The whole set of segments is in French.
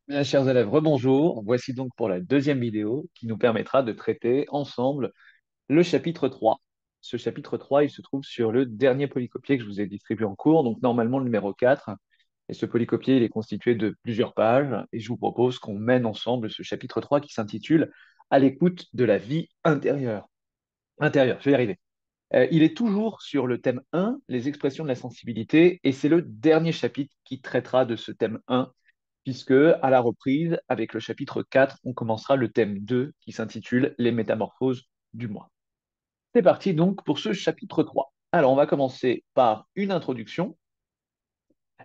Bien, chers élèves, rebonjour. Voici donc pour la deuxième vidéo qui nous permettra de traiter ensemble le chapitre 3. Ce chapitre 3, il se trouve sur le dernier polycopié que je vous ai distribué en cours, donc normalement le numéro 4. Et ce polycopié, il est constitué de plusieurs pages et je vous propose qu'on mène ensemble ce chapitre 3 qui s'intitule À l'écoute de la vie intérieure. Intérieure, je vais y arriver. Il est toujours sur le thème 1, les expressions de la sensibilité, et c'est le dernier chapitre qui traitera de ce thème 1 puisque à la reprise, avec le chapitre 4, on commencera le thème 2 qui s'intitule Les métamorphoses du moi. C'est parti donc pour ce chapitre 3. Alors, on va commencer par une introduction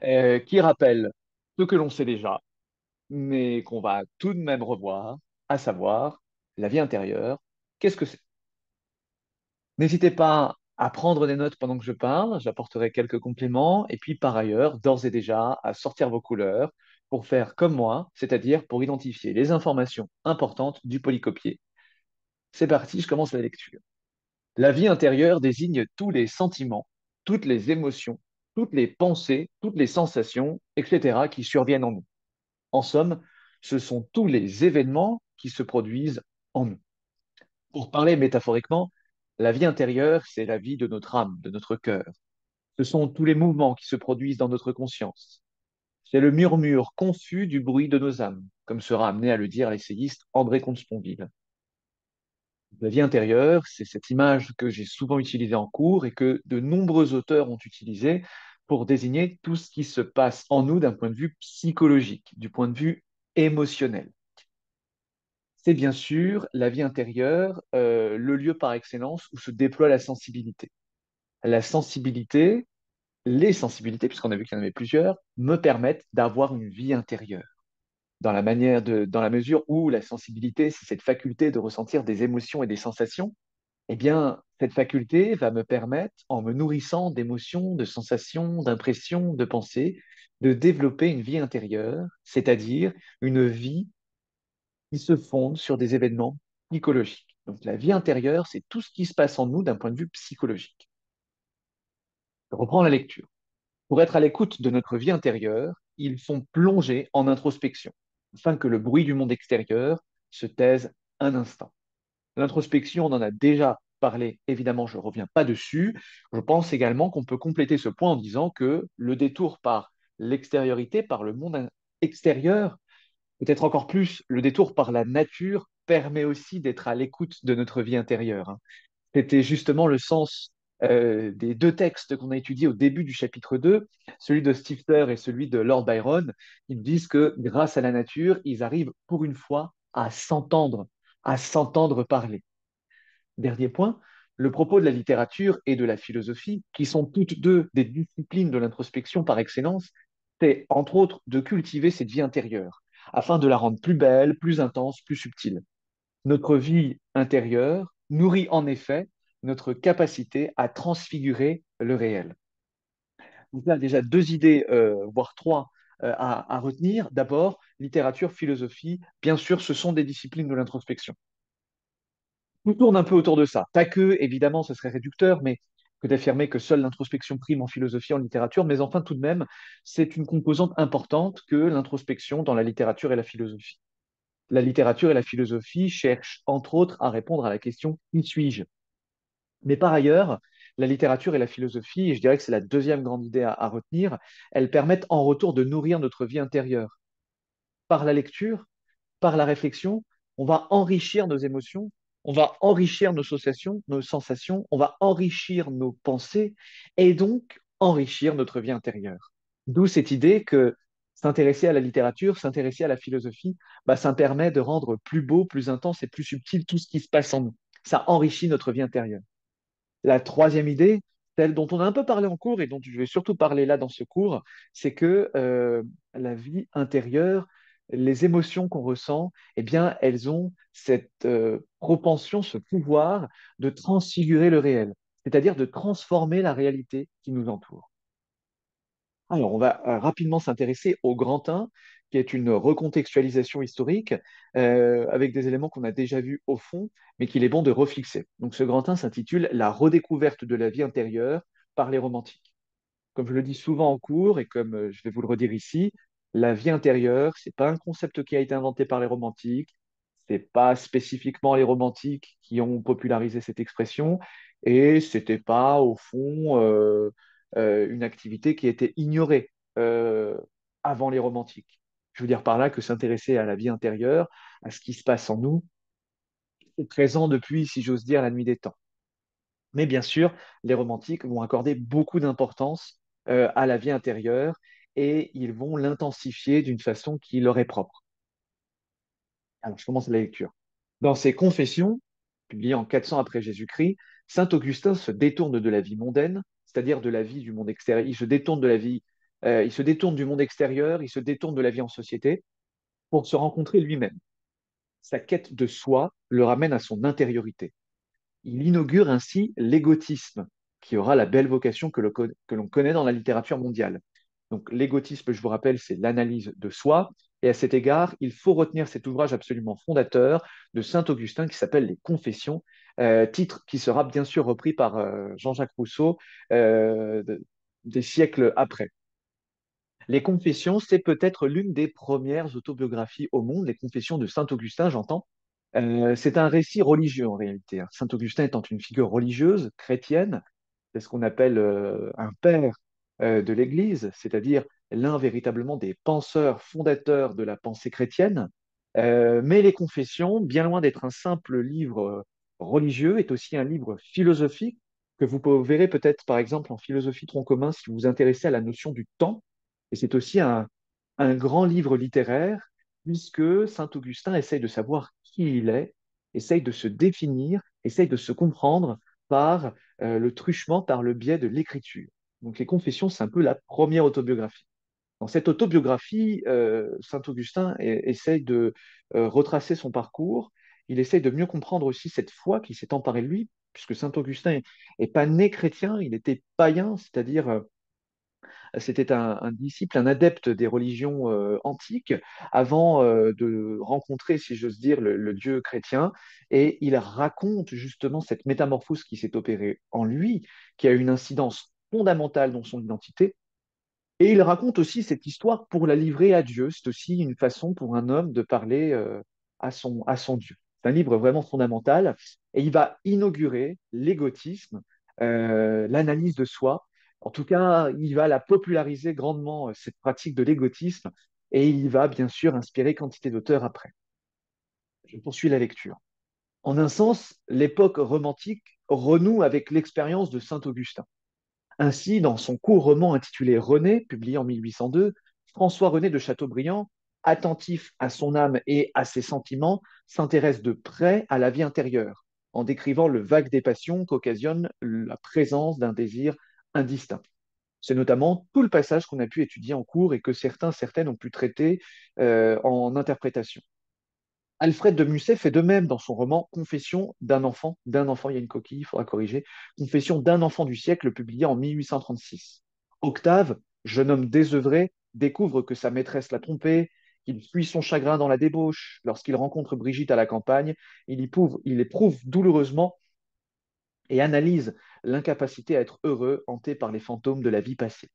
qui rappelle ce que l'on sait déjà, mais qu'on va tout de même revoir, à savoir la vie intérieure. Qu'est-ce que c'est? N'hésitez pas à prendre des notes pendant que je parle, j'apporterai quelques compléments, et puis par ailleurs, d'ores et déjà, à sortir vos couleurs pour faire comme moi, c'est-à-dire pour identifier les informations importantes du polycopier. C'est parti, je commence la lecture. La vie intérieure désigne tous les sentiments, toutes les émotions, toutes les pensées, toutes les sensations, etc., qui surviennent en nous. En somme, ce sont tous les événements qui se produisent en nous. Pour parler métaphoriquement, la vie intérieure, c'est la vie de notre âme, de notre cœur. Ce sont tous les mouvements qui se produisent dans notre conscience. C'est le murmure confus du bruit de nos âmes, comme sera amené à le dire l'essayiste André Comte-Sponville. La vie intérieure, c'est cette image que j'ai souvent utilisée en cours et que de nombreux auteurs ont utilisée pour désigner tout ce qui se passe en nous d'un point de vue psychologique, du point de vue émotionnel. C'est bien sûr la vie intérieure, le lieu par excellence où se déploie la sensibilité. La sensibilité, les sensibilités, puisqu'on a vu qu'il y en avait plusieurs, me permettent d'avoir une vie intérieure. Dans la mesure où la sensibilité, c'est cette faculté de ressentir des émotions et des sensations, eh bien, cette faculté va me permettre, en me nourrissant d'émotions, de sensations, d'impressions, de pensées, de développer une vie intérieure, c'est-à-dire une vie qui se fonde sur des événements psychologiques. Donc, la vie intérieure, c'est tout ce qui se passe en nous d'un point de vue psychologique. Je reprends la lecture. Pour être à l'écoute de notre vie intérieure, ils font plonger en introspection, afin que le bruit du monde extérieur se taise un instant. L'introspection, on en a déjà parlé, évidemment, je ne reviens pas dessus. Je pense également qu'on peut compléter ce point en disant que le détour par l'extériorité, par le monde extérieur, peut-être encore plus le détour par la nature, permet aussi d'être à l'écoute de notre vie intérieure, hein. C'était justement le sens des deux textes qu'on a étudiés au début du chapitre 2, celui de Stifter et celui de Lord Byron. Ils disent que grâce à la nature, ils arrivent pour une fois à s'entendre parler. Dernier point, le propos de la littérature et de la philosophie, qui sont toutes deux des disciplines de l'introspection par excellence, c'est entre autres de cultiver cette vie intérieure, afin de la rendre plus belle, plus intense, plus subtile. Notre vie intérieure nourrit en effet notre capacité à transfigurer le réel. Donc là, déjà deux idées, voire trois, à retenir. D'abord, littérature, philosophie, bien sûr, ce sont des disciplines de l'introspection. Tout tourne un peu autour de ça. Pas que, évidemment, ce serait réducteur, mais que d'affirmer que seule l'introspection prime en philosophie, en littérature, mais enfin, tout de même, c'est une composante importante que l'introspection dans la littérature et la philosophie. La littérature et la philosophie cherchent, entre autres, à répondre à la question qui suis-je? Mais par ailleurs, la littérature et la philosophie, et je dirais que c'est la deuxième grande idée à retenir, elles permettent en retour de nourrir notre vie intérieure. Par la lecture, par la réflexion, on va enrichir nos émotions, on va enrichir nos sensations, on va enrichir nos pensées et donc enrichir notre vie intérieure. D'où cette idée que s'intéresser à la littérature, s'intéresser à la philosophie, bah, ça permet de rendre plus beau, plus intense et plus subtil tout ce qui se passe en nous. Ça enrichit notre vie intérieure. La troisième idée, celle dont on a un peu parlé en cours et dont je vais surtout parler là dans ce cours, c'est que la vie intérieure, les émotions qu'on ressent, eh bien, elles ont cette propension, ce pouvoir de transfigurer le réel, c'est-à-dire de transformer la réalité qui nous entoure. Alors, on va rapidement s'intéresser au grand 1, qui est une recontextualisation historique avec des éléments qu'on a déjà vus au fond, mais qu'il est bon de refixer. Donc, ce grand 1 s'intitule La redécouverte de la vie intérieure par les romantiques. Comme je le dis souvent en cours et comme je vais vous le redire ici, La vie intérieure, c'est pas un concept qui a été inventé par les romantiques, c'est pas spécifiquement les romantiques qui ont popularisé cette expression, et c'était pas au fond une activité qui était ignorée euh, avant les romantiques. Je veux dire par là que s'intéresser à la vie intérieure, à ce qui se passe en nous, est présent depuis, si j'ose dire, la nuit des temps. Mais bien sûr, les romantiques vont accorder beaucoup d'importance à la vie intérieure et ils vont l'intensifier d'une façon qui leur est propre. Alors, je commence la lecture. Dans ses Confessions, publiées en 400 après Jésus-Christ, saint Augustin se détourne de la vie mondaine, c'est-à-dire de la vie du monde extérieur. Il se détourne de la vie, il se détourne du monde extérieur, il se détourne de la vie en société pour se rencontrer lui-même. Sa quête de soi le ramène à son intériorité. Il inaugure ainsi l'égotisme, qui aura la belle vocation que l'on connaît dans la littérature mondiale. Donc l'égotisme, je vous rappelle, c'est l'analyse de soi. Et à cet égard, il faut retenir cet ouvrage absolument fondateur de Saint Augustin qui s'appelle Les Confessions, titre qui sera bien sûr repris par Jean-Jacques Rousseau euh, de- des siècles après. Les Confessions, c'est peut-être l'une des premières autobiographies au monde, les Confessions de Saint Augustin, j'entends. C'est un récit religieux en réalité, hein. Saint Augustin étant une figure religieuse, chrétienne, c'est ce qu'on appelle un père de l'Église, c'est-à-dire l'un véritablement des penseurs fondateurs de la pensée chrétienne. Mais les Confessions, bien loin d'être un simple livre religieux, est aussi un livre philosophique que vous verrez peut-être par exemple en philosophie tronc commun si vous vous intéressez à la notion du temps. Et c'est aussi un grand livre littéraire puisque Saint Augustin essaye de savoir qui il est, essaye de se définir, essaye de se comprendre par le truchement par le biais de l'écriture. Donc les Confessions, c'est un peu la première autobiographie. Dans cette autobiographie, Saint-Augustin essaye de retracer son parcours, il essaye de mieux comprendre aussi cette foi qui s'est emparée de lui, puisque Saint-Augustin n'est pas né chrétien, il était païen, c'est-à-dire c'était un disciple, un adepte des religions antiques, avant de rencontrer, si j'ose dire, le Dieu chrétien. Et il raconte justement cette métamorphose qui s'est opérée en lui, qui a eu une incidence fondamentale dans son identité. Et il raconte aussi cette histoire pour la livrer à Dieu. C'est aussi une façon pour un homme de parler à son Dieu. C'est un livre vraiment fondamental. Et il va inaugurer l'égotisme, l'analyse de soi. En tout cas, il va la populariser grandement, cette pratique de l'égotisme. Et il va bien sûr inspirer quantité d'auteurs après. Je poursuis la lecture. En un sens, l'époque romantique renoue avec l'expérience de Saint Augustin. Ainsi, dans son court roman intitulé René, publié en 1802, François-René de Chateaubriand, attentif à son âme et à ses sentiments, s'intéresse de près à la vie intérieure, en décrivant le vague des passions qu'occasionne la présence d'un désir indistinct. C'est notamment tout le passage qu'on a pu étudier en cours et que certaines ont pu traiter en interprétation. Alfred de Musset fait de même dans son roman Confession d'un enfant, il y a une coquille, il faudra corriger, Confession d'un enfant du siècle, publié en 1836. Octave, jeune homme désœuvré, découvre que sa maîtresse l'a trompé, qu'il fuit son chagrin dans la débauche. Lorsqu'il rencontre Brigitte à la campagne, il éprouve douloureusement et analyse l'incapacité à être heureux, hanté par les fantômes de la vie passée.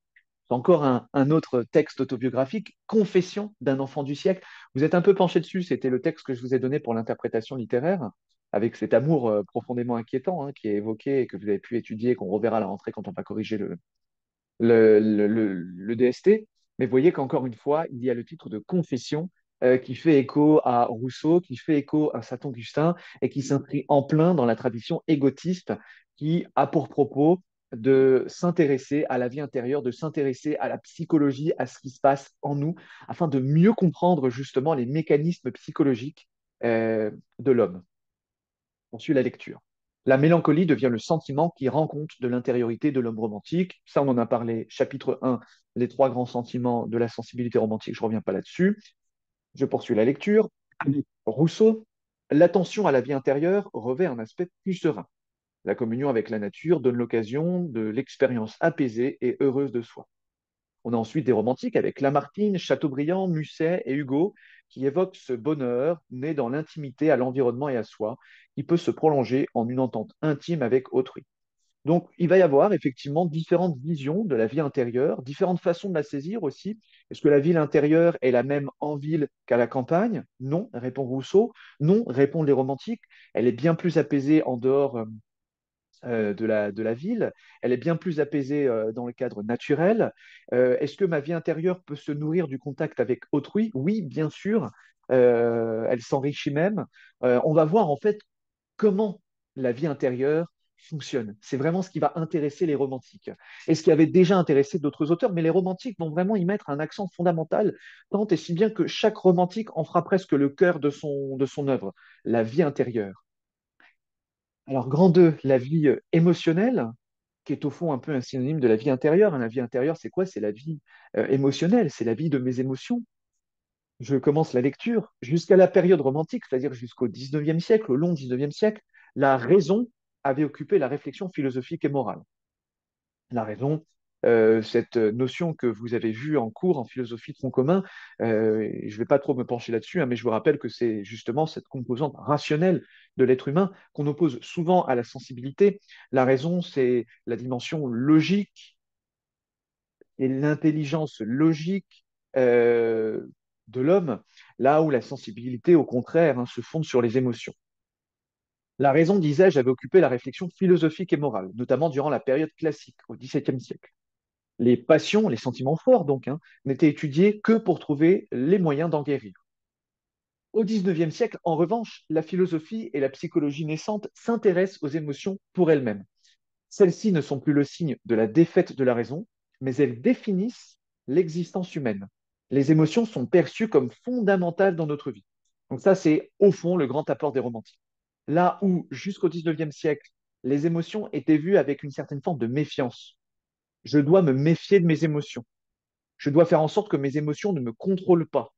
Encore un autre texte autobiographique, Confession d'un enfant du siècle. Vous êtes un peu penché dessus, c'était le texte que je vous ai donné pour l'interprétation littéraire, avec cet amour profondément inquiétant, hein, qui est évoqué et que vous avez pu étudier, qu'on reverra à la rentrée quand on va corriger le DST. Mais vous voyez qu'encore une fois, il y a le titre de Confession qui fait écho à Rousseau, qui fait écho à Saint-Augustin et qui s'inscrit en plein dans la tradition égotiste qui a pour propos de s'intéresser à la vie intérieure, de s'intéresser à la psychologie, à ce qui se passe en nous, afin de mieux comprendre justement les mécanismes psychologiques de l'homme. On suit la lecture. La mélancolie devient le sentiment qui rend compte de l'intériorité de l'homme romantique. Ça, on en a parlé, chapitre 1, les trois grands sentiments de la sensibilité romantique, je ne reviens pas là-dessus. Je poursuis la lecture. Rousseau, l'attention à la vie intérieure revêt un aspect plus serein. La communion avec la nature donne l'occasion de l'expérience apaisée et heureuse de soi. On a ensuite des romantiques avec Lamartine, Chateaubriand, Musset et Hugo qui évoquent ce bonheur né dans l'intimité à l'environnement et à soi, qui peut se prolonger en une entente intime avec autrui. Donc, il va y avoir effectivement différentes visions de la vie intérieure, différentes façons de la saisir aussi. Est-ce que la ville intérieure est la même en ville qu'à la campagne? Non, répond Rousseau. Non, répondent les romantiques. Elle est bien plus apaisée en dehors de la ville. Elle est bien plus apaisée dans le cadre naturel. Est-ce que ma vie intérieure peut se nourrir du contact avec autrui? Oui, bien sûr. Elle s'enrichit même. On va voir en fait comment la vie intérieure fonctionne. C'est vraiment ce qui va intéresser les romantiques. Et ce qui avait déjà intéressé d'autres auteurs, mais les romantiques vont vraiment y mettre un accent fondamental, tant et si bien que chaque romantique en fera presque le cœur de son œuvre, la vie intérieure. Alors, grand 2, la vie émotionnelle, qui est au fond un peu un synonyme de la vie intérieure. La vie intérieure, c'est quoi? C'est la vie émotionnelle, c'est la vie de mes émotions. Je commence la lecture jusqu'à la période romantique, c'est-à-dire jusqu'au 19e siècle, au long 19e siècle, la raison avait occupé la réflexion philosophique et morale. La raison, cette notion que vous avez vue en cours en philosophie de tronc commun, je ne vais pas trop me pencher là-dessus, hein, mais je vous rappelle que c'est justement cette composante rationnelle de l'être humain qu'on oppose souvent à la sensibilité. La raison, c'est la dimension logique et l'intelligence logique euh, de l'homme, là où la sensibilité, au contraire, hein, se fonde sur les émotions. La raison, disais-je, avait occupé la réflexion philosophique et morale, notamment durant la période classique, au XVIIe siècle. Les passions, les sentiments forts, donc, hein, n'étaient étudiés que pour trouver les moyens d'en guérir. Au XIXe siècle, en revanche, la philosophie et la psychologie naissante s'intéressent aux émotions pour elles-mêmes. Celles-ci ne sont plus le signe de la défaite de la raison, mais elles définissent l'existence humaine. Les émotions sont perçues comme fondamentales dans notre vie. Donc ça, c'est au fond le grand apport des romantiques. Là où, jusqu'au XIXe siècle, les émotions étaient vues avec une certaine forme de méfiance. Je dois me méfier de mes émotions. Je dois faire en sorte que mes émotions ne me contrôlent pas.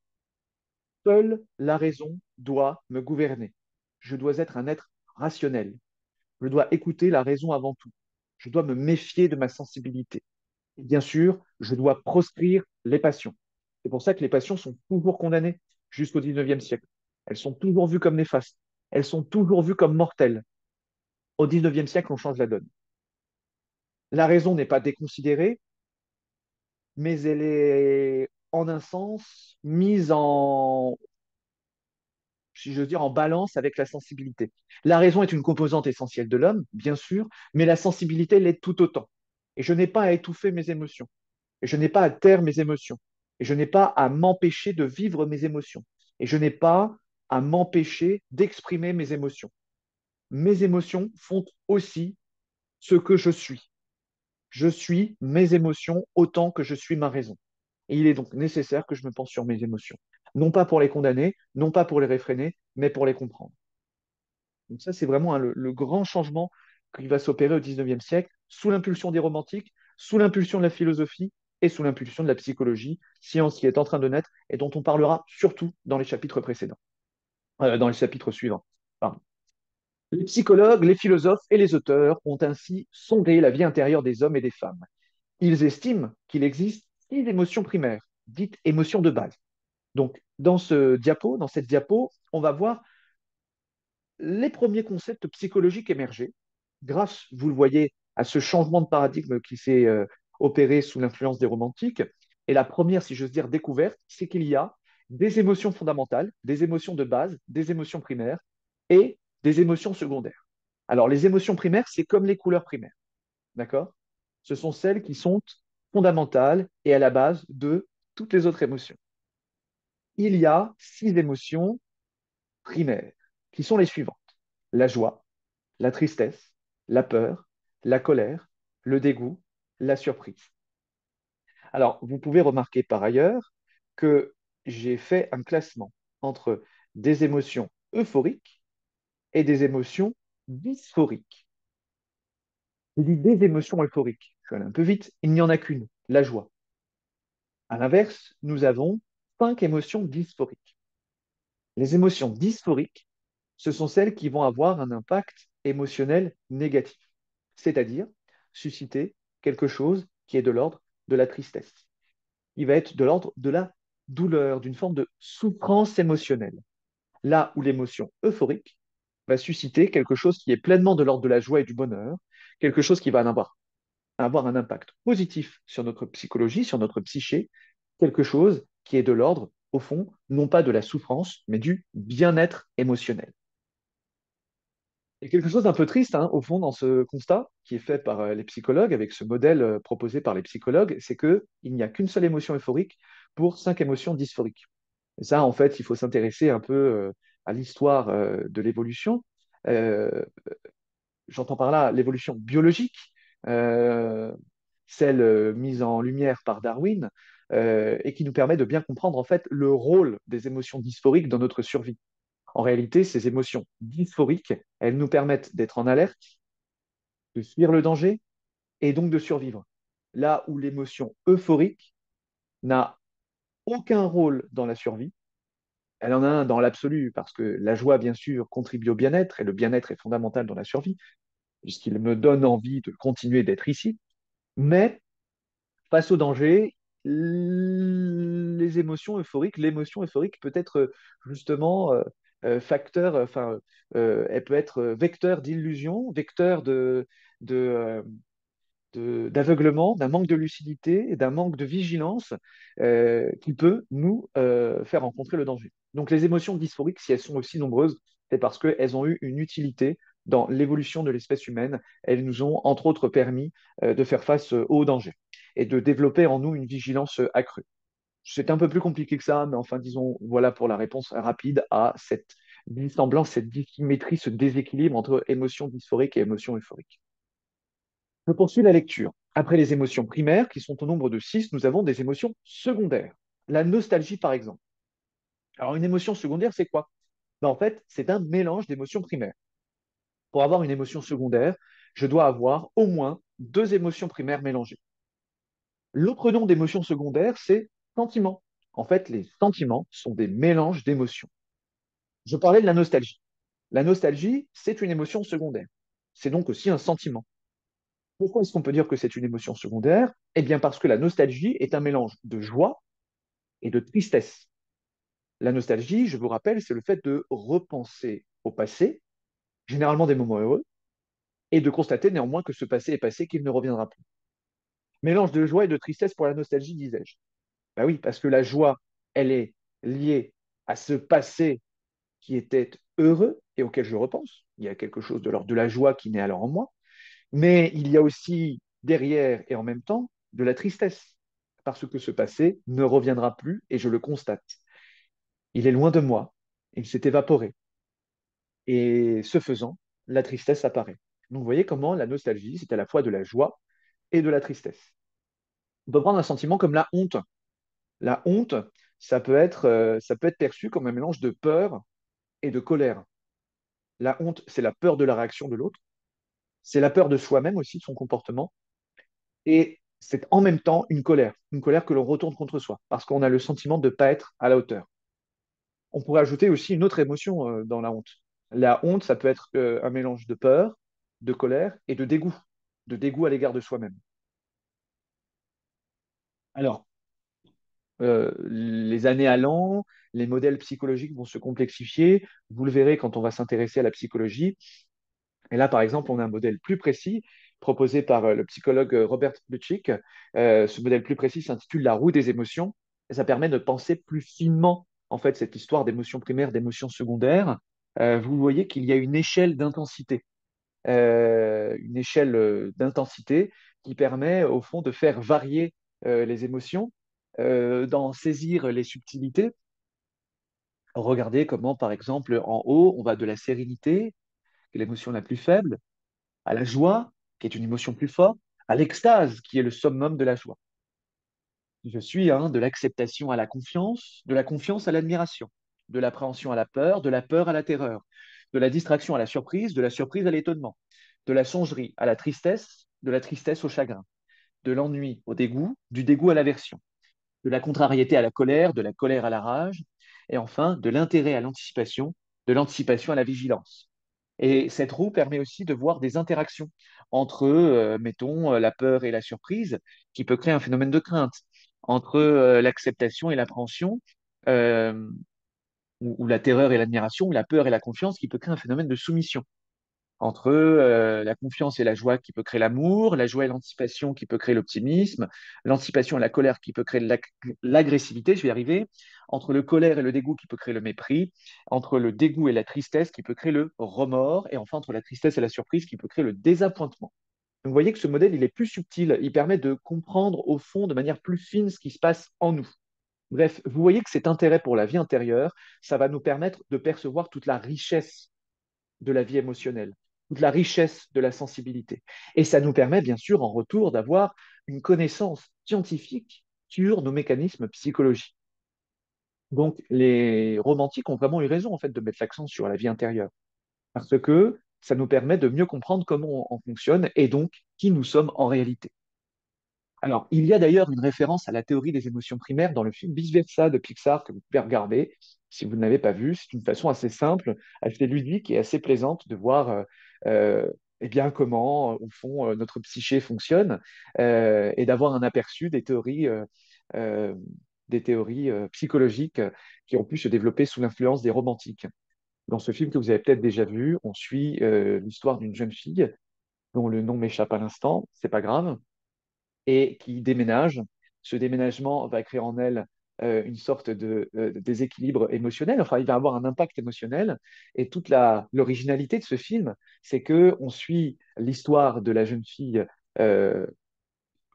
Seule la raison doit me gouverner. Je dois être un être rationnel. Je dois écouter la raison avant tout. Je dois me méfier de ma sensibilité. Et bien sûr, je dois proscrire les passions. C'est pour ça que les passions sont toujours condamnées jusqu'au XIXe siècle. Elles sont toujours vues comme néfastes. Elles sont toujours vues comme mortelles. Au XIXe siècle, on change la donne. La raison n'est pas déconsidérée, mais elle est, en un sens, mise en, si je veux dire, en balance avec la sensibilité. La raison est une composante essentielle de l'homme, bien sûr, mais la sensibilité l'est tout autant. Et je n'ai pas à étouffer mes émotions. Et je n'ai pas à taire mes émotions. Et je n'ai pas à m'empêcher de vivre mes émotions. Et je n'ai pas à m'empêcher d'exprimer mes émotions. Mes émotions font aussi ce que je suis. Je suis mes émotions autant que je suis ma raison. Et il est donc nécessaire que je me pense sur mes émotions. Non pas pour les condamner, non pas pour les réfréner, mais pour les comprendre. Donc ça, c'est vraiment hein, le grand changement qui va s'opérer au XIXe siècle, sous l'impulsion des romantiques, sous l'impulsion de la philosophie et sous l'impulsion de la psychologie, science qui est en train de naître et dont on parlera surtout dans les chapitres précédents, dans les chapitres suivants. Pardon. Les psychologues, les philosophes et les auteurs ont ainsi sondé la vie intérieure des hommes et des femmes. Ils estiment qu'il existe 6 émotions primaires, dites émotions de base. Donc, dans cette diapo, on va voir les premiers concepts psychologiques émergés, grâce, vous le voyez, à ce changement de paradigme qui s'est opéré sous l'influence des romantiques. Et la première, si j'ose dire, découverte, c'est qu'il y a des émotions fondamentales, des émotions de base, des émotions primaires et des émotions secondaires. Alors, les émotions primaires, c'est comme les couleurs primaires, d'accord? Ce sont celles qui sont fondamentales et à la base de toutes les autres émotions. Il y a 6 émotions primaires qui sont les suivantes. La joie, la tristesse, la peur, la colère, le dégoût, la surprise. Alors, vous pouvez remarquer par ailleurs que j'ai fait un classement entre des émotions euphoriques et des émotions dysphoriques. Je dis des émotions euphoriques. Je suis allé un peu vite, il n'y en a qu'une, la joie. À l'inverse, nous avons 5 émotions dysphoriques. Les émotions dysphoriques, ce sont celles qui vont avoir un impact émotionnel négatif, c'est-à-dire susciter quelque chose qui est de l'ordre de la tristesse. Il va être de l'ordre de la douleur, d'une forme de souffrance émotionnelle. Là où l'émotion euphorique va susciter quelque chose qui est pleinement de l'ordre de la joie et du bonheur, quelque chose qui va avoir un impact positif sur notre psychologie, sur notre psyché, quelque chose qui est de l'ordre, au fond, non pas de la souffrance, mais du bien-être émotionnel. Il y a quelque chose d'un peu triste, hein, au fond, dans ce constat qui est fait par les psychologues, avec ce modèle proposé par les psychologues, c'est qu'il n'y a qu'une seule émotion euphorique pour 5 émotions dysphoriques. Et ça, en fait, il faut s'intéresser un peu à l'histoire de l'évolution. Euh, J'entends par là l'évolution biologique, euh, celle mise en lumière par Darwin, et qui nous permet de bien comprendre en fait le rôle des émotions dysphoriques dans notre survie. En réalité, ces émotions dysphoriques, elles nous permettent d'être en alerte, de fuir le danger et donc de survivre. Là où l'émotion euphorique n'a aucun rôle dans la survie, elle en a un dans l'absolu, parce que la joie, bien sûr, contribue au bien-être, et le bien-être est fondamental dans la survie, puisqu'il me donne envie de continuer d'être ici. Mais face au danger, l'émotion euphorique peut être justement facteur, enfin, elle peut être vecteur d'illusion, vecteur de, euh, d'aveuglement, d'un manque de lucidité et d'un manque de vigilance qui peut nous faire rencontrer le danger. Donc les émotions dysphoriques, si elles sont aussi nombreuses, c'est parce qu'elles ont eu une utilité dans l'évolution de l'espèce humaine. Elles nous ont, entre autres, permis de faire face au danger et de développer en nous une vigilance accrue. C'est un peu plus compliqué que ça, mais enfin, disons, voilà pour la réponse rapide à cette dissemblance, cette dissymétrie, ce déséquilibre entre émotions dysphoriques et émotions euphoriques. Je poursuis la lecture. Après les émotions primaires, qui sont au nombre de 6, nous avons des émotions secondaires. La nostalgie, par exemple. Alors, une émotion secondaire, c'est quoi? Ben, en fait, c'est un mélange d'émotions primaires. Pour avoir une émotion secondaire, je dois avoir au moins deux émotions primaires mélangées. L'autre nom d'émotion secondaire, c'est sentiment. En fait, les sentiments sont des mélanges d'émotions. Je parlais de la nostalgie. La nostalgie, c'est une émotion secondaire. C'est donc aussi un sentiment. Pourquoi est-ce qu'on peut dire que c'est une émotion secondaire? Eh bien, parce que la nostalgie est un mélange de joie et de tristesse. La nostalgie, je vous rappelle, c'est le fait de repenser au passé, généralement des moments heureux, et de constater néanmoins que ce passé est passé, qu'il ne reviendra plus. Mélange de joie et de tristesse pour la nostalgie, disais-je. Ben oui, parce que la joie, elle est liée à ce passé qui était heureux et auquel je repense. Il y a quelque chose de l'ordre de la joie qui naît alors en moi. Mais il y a aussi derrière et en même temps de la tristesse, parce que ce passé ne reviendra plus et je le constate. Il est loin de moi, il s'est évaporé. Et ce faisant, la tristesse apparaît. Donc vous voyez comment la nostalgie, c'est à la fois de la joie et de la tristesse. On peut prendre un sentiment comme la honte. La honte, ça peut être perçu comme un mélange de peur et de colère. La honte, c'est la peur de la réaction de l'autre, c'est la peur de soi-même aussi, de son comportement, et c'est en même temps une colère que l'on retourne contre soi, parce qu'on a le sentiment de ne pas être à la hauteur. On pourrait ajouter aussi une autre émotion dans la honte. La honte, ça peut être un mélange de peur, de colère et de dégoût à l'égard de soi-même. Alors, les années allant, les modèles psychologiques vont se complexifier. Vous le verrez quand on va s'intéresser à la psychologie. Et là, par exemple, on a un modèle plus précis proposé par le psychologue Robert Plutchik. Ce modèle plus précis s'intitule La roue des émotions. Et ça permet de penser plus finement, en fait, cette histoire d'émotions primaires, d'émotions secondaires. Vous voyez qu'il y a une échelle d'intensité qui permet, au fond, de faire varier les émotions, d'en saisir les subtilités. Regardez comment, par exemple, en haut, on va de la sérénité, qui est l'émotion la plus faible, à la joie, qui est une émotion plus forte, à l'extase, qui est le summum de la joie. Je suis de l'acceptation à la confiance, de la confiance à l'admiration, de l'appréhension à la peur, de la peur à la terreur, de la distraction à de la surprise à l'étonnement, de la songerie à la tristesse, de la tristesse au chagrin, de l'ennui au dégoût, du dégoût à l'aversion, de la contrariété à de la colère à la rage, et enfin de l'intérêt à l'anticipation, de l'anticipation à la vigilance. Et cette roue permet aussi de voir des interactions entre, mettons, la peur et la surprise, qui peut créer un phénomène de crainte, entre l'acceptation et l'appréhension, euh, ou la terreur et l'admiration, ou la peur et la confiance, qui peut créer un phénomène de soumission. entre la confiance et la joie qui peut créer l'amour, la joie et l'anticipation qui peut créer l'optimisme, l'anticipation et la colère qui peut créer l'agressivité, je vais y arriver, entre le colère et le dégoût qui peut créer le mépris, entre le dégoût et la tristesse qui peut créer le remords, et enfin entre la tristesse et la surprise qui peut créer le désappointement. Donc, vous voyez que ce modèle, il est plus subtil, il permet de comprendre au fond de manière plus fine ce qui se passe en nous. Bref, vous voyez que cet intérêt pour la vie intérieure, ça va nous permettre de percevoir toute la richesse de la vie émotionnelle, toute la richesse de la sensibilité. Et ça nous permet, bien sûr, en retour, d'avoir une connaissance scientifique sur nos mécanismes psychologiques. Donc, les romantiques ont vraiment eu raison, en fait, de mettre l'accent sur la vie intérieure, parce que ça nous permet de mieux comprendre comment on fonctionne et donc qui nous sommes en réalité. Alors, il y a d'ailleurs une référence à la théorie des émotions primaires dans le film Vice Versa de Pixar que vous pouvez regarder si vous ne l'avez pas vu. C'est une façon assez simple, assez ludique et assez plaisante de voir euh, eh bien, comment, au fond, notre psyché fonctionne et d'avoir un aperçu euh, des théories psychologiques qui ont pu se développer sous l'influence des romantiques. Dans ce film que vous avez peut-être déjà vu, on suit l'histoire d'une jeune fille dont le nom m'échappe à l'instant, c'est pas grave, et qui déménage. Ce déménagement va créer en elle une sorte de déséquilibre émotionnel. Enfin, il va avoir un impact émotionnel. Et toute l'originalité de ce film, c'est que on suit l'histoire de la jeune fille euh,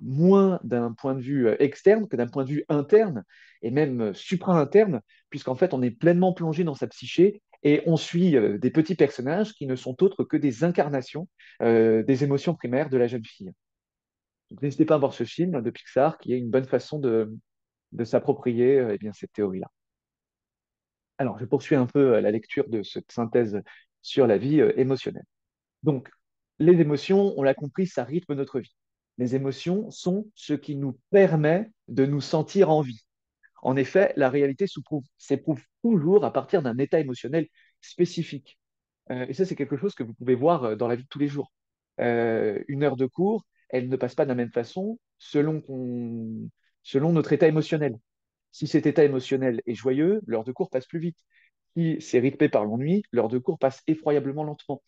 moins d'un point de vue externe que d'un point de vue interne et même supra-interne, puisqu'en fait, on est pleinement plongé dans sa psyché et on suit des petits personnages qui ne sont autres que des incarnations des émotions primaires de la jeune fille. Donc, n'hésitez pas à voir ce film de Pixar qui est une bonne façon de s'approprier eh bien, cette théorie-là. Alors, je poursuis un peu la lecture de cette synthèse sur la vie émotionnelle. Donc, les émotions, on l'a compris, ça rythme notre vie. Les émotions sont ce qui nous permet de nous sentir en vie. En effet, la réalité s'éprouve toujours à partir d'un état émotionnel spécifique. Et ça, c'est quelque chose que vous pouvez voir dans la vie de tous les jours. Une heure de cours, elle ne passe pas de la même façon selon notre état émotionnel. Si cet état émotionnel est joyeux, l'heure de cours passe plus vite. Si c'est rythmé par l'ennui, l'heure de cours passe effroyablement lentement.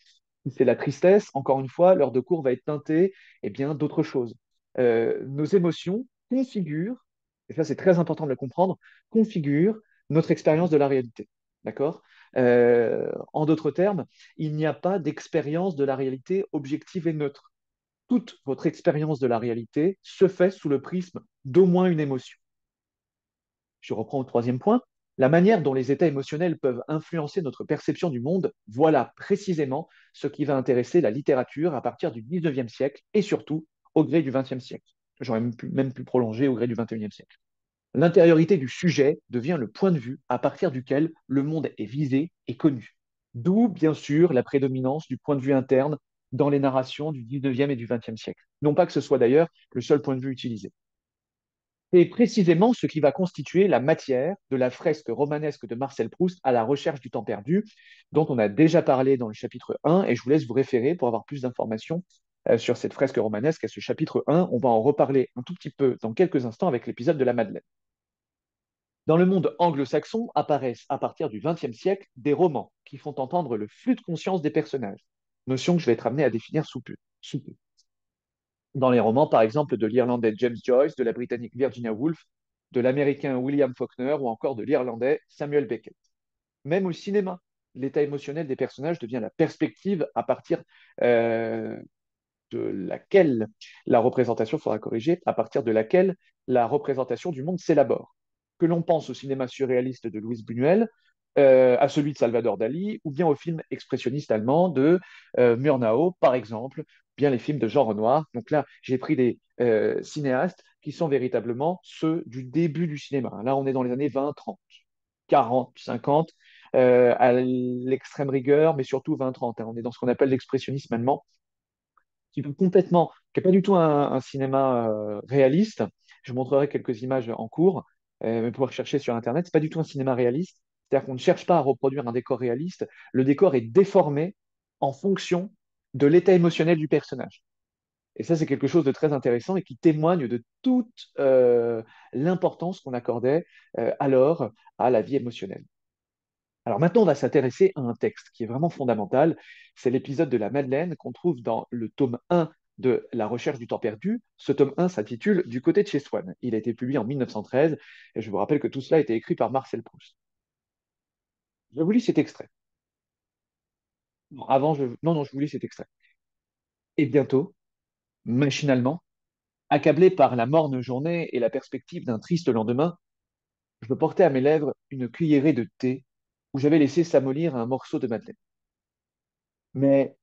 Si c'est la tristesse, encore une fois, l'heure de cours va être teintée bien, d'autres choses. Nos émotions configurent, et ça c'est très important de le comprendre, configurent notre expérience de la réalité. D'accord? En d'autres termes, il n'y a pas d'expérience de la réalité objective et neutre. Toute votre expérience de la réalité se fait sous le prisme d'au moins une émotion. Je reprends au troisième point. La manière dont les états émotionnels peuvent influencer notre perception du monde, voilà précisément ce qui va intéresser la littérature à partir du 19e siècle et surtout au gré du 20e siècle. J'aurais même pu prolonger au gré du 21e siècle. L'intériorité du sujet devient le point de vue à partir duquel le monde est visé et connu. D'où, bien sûr, la prédominance du point de vue interne dans les narrations du 19e et du 20e siècle. Non pas que ce soit d'ailleurs le seul point de vue utilisé. C'est précisément ce qui va constituer la matière de la fresque romanesque de Marcel Proust à la recherche du temps perdu, dont on a déjà parlé dans le chapitre 1, et je vous laisse vous référer pour avoir plus d'informations sur cette fresque romanesque à ce chapitre 1. On va en reparler un tout petit peu dans quelques instants avec l'épisode de la Madeleine. Dans le monde anglo-saxon apparaissent à partir du XXe siècle des romans qui font entendre le flux de conscience des personnages, notion que je vais être amené à définir sous peu. Dans les romans, par exemple, de l'Irlandais James Joyce, de la Britannique Virginia Woolf, de l'Américain William Faulkner ou encore de l'Irlandais Samuel Beckett. Même au cinéma, l'état émotionnel des personnages devient la perspective à partir euh, de laquelle la représentation, faudra corriger, à partir de laquelle la représentation du monde s'élabore. Que l'on pense au cinéma surréaliste de Louis Buñuel, à celui de Salvador Dali, ou bien au film expressionniste allemand de Murnau, par exemple, bien les films de Jean Renoir. Donc là, j'ai pris des cinéastes qui sont véritablement ceux du début du cinéma. Là, on est dans les années 20, 30, 40, 50, à l'extrême rigueur, mais surtout 20-30. On est dans ce qu'on appelle l'expressionnisme allemand, qui n'est pas du tout un cinéma réaliste. Je vous montrerai quelques images en cours, mais pouvoir chercher sur Internet. C'est pas du tout un cinéma réaliste. C'est-à-dire qu'on ne cherche pas à reproduire un décor réaliste. Le décor est déformé en fonction de l'état émotionnel du personnage. Et ça, c'est quelque chose de très intéressant et qui témoigne de toute l'importance qu'on accordait alors à la vie émotionnelle. Alors maintenant, on va s'intéresser à un texte qui est vraiment fondamental. C'est l'épisode de la Madeleine qu'on trouve dans le tome 1 de La recherche du temps perdu. Ce tome 1 s'intitule Du côté de chez Swann. Il a été publié en 1913 et je vous rappelle que tout cela a été écrit par Marcel Proust. Je vous lis cet extrait. Non, non, non, je vous lis cet extrait. Et bientôt, machinalement, accablé par la morne journée et la perspective d'un triste lendemain, je me portais à mes lèvres une cuillerée de thé où j'avais laissé s'amollir un morceau de madeleine. Mais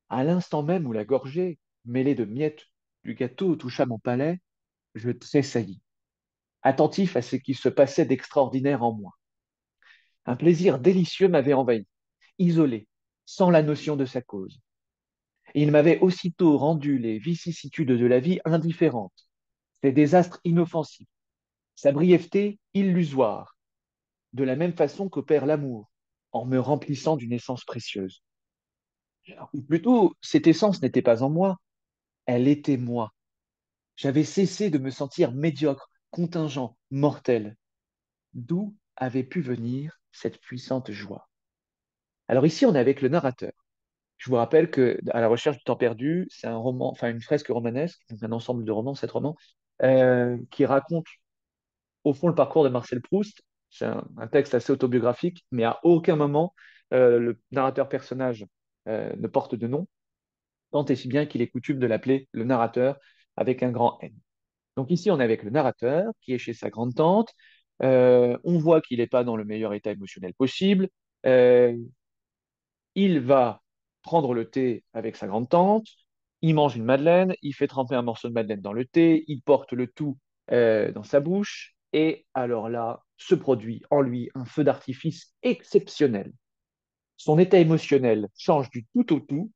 à l'instant même où la gorgée, mêlée de miettes du gâteau, toucha mon palais, je tressaillis, attentif à ce qui se passait d'extraordinaire en moi. Un plaisir délicieux m'avait envahi, isolé, sans la notion de sa cause. Et il m'avait aussitôt rendu les vicissitudes de la vie indifférentes, ses désastres inoffensifs, sa brièveté illusoire, de la même façon qu'opère l'amour, en me remplissant d'une essence précieuse. Ou plutôt, cette essence n'était pas en moi, elle était moi. J'avais cessé de me sentir médiocre, contingent, mortel. D'où avait pu venir cette puissante joie? Alors ici, on est avec le narrateur. Je vous rappelle que À la recherche du temps perdu, c'est un roman, enfin une fresque romanesque, donc un ensemble de romans, sept romans, qui raconte au fond le parcours de Marcel Proust. C'est un texte assez autobiographique, mais à aucun moment le narrateur personnage ne porte de nom, tant et si bien qu'il est coutume de l'appeler le narrateur avec un grand N. Donc ici, on est avec le narrateur qui est chez sa grande-tante. On voit qu'il n'est pas dans le meilleur état émotionnel possible. Euh, il va prendre le thé avec sa grande-tante. Il mange une madeleine. Il fait tremper un morceau de madeleine dans le thé. Il porte le tout dans sa bouche. Et alors là, se produit en lui un feu d'artifice exceptionnel. Son état émotionnel change du tout au tout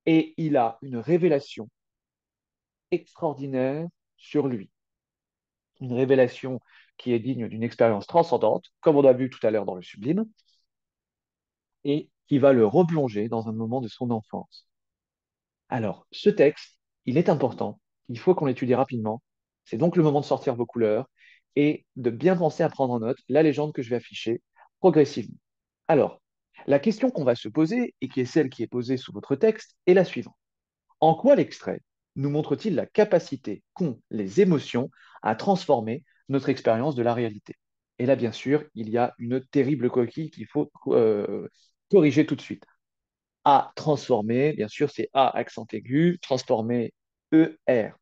et il a une révélation extraordinaire sur lui. Une révélation qui est digne d'une expérience transcendante, comme on a vu tout à l'heure dans le Sublime, et qui va le replonger dans un moment de son enfance. Alors, ce texte, il est important, il faut qu'on l'étudie rapidement. C'est donc le moment de sortir vos couleurs et de bien penser à prendre en note la légende que je vais afficher progressivement. Alors, la question qu'on va se poser, et qui est celle qui est posée sous votre texte, est la suivante. En quoi l'extrait nous montre-t-il la capacité qu'ont les émotions à transformer notre expérience de la réalité? Et là, bien sûr, il y a une terrible coquille qu'il faut corriger tout de suite. À transformer, bien sûr, c'est A accent aigu, transformer ER.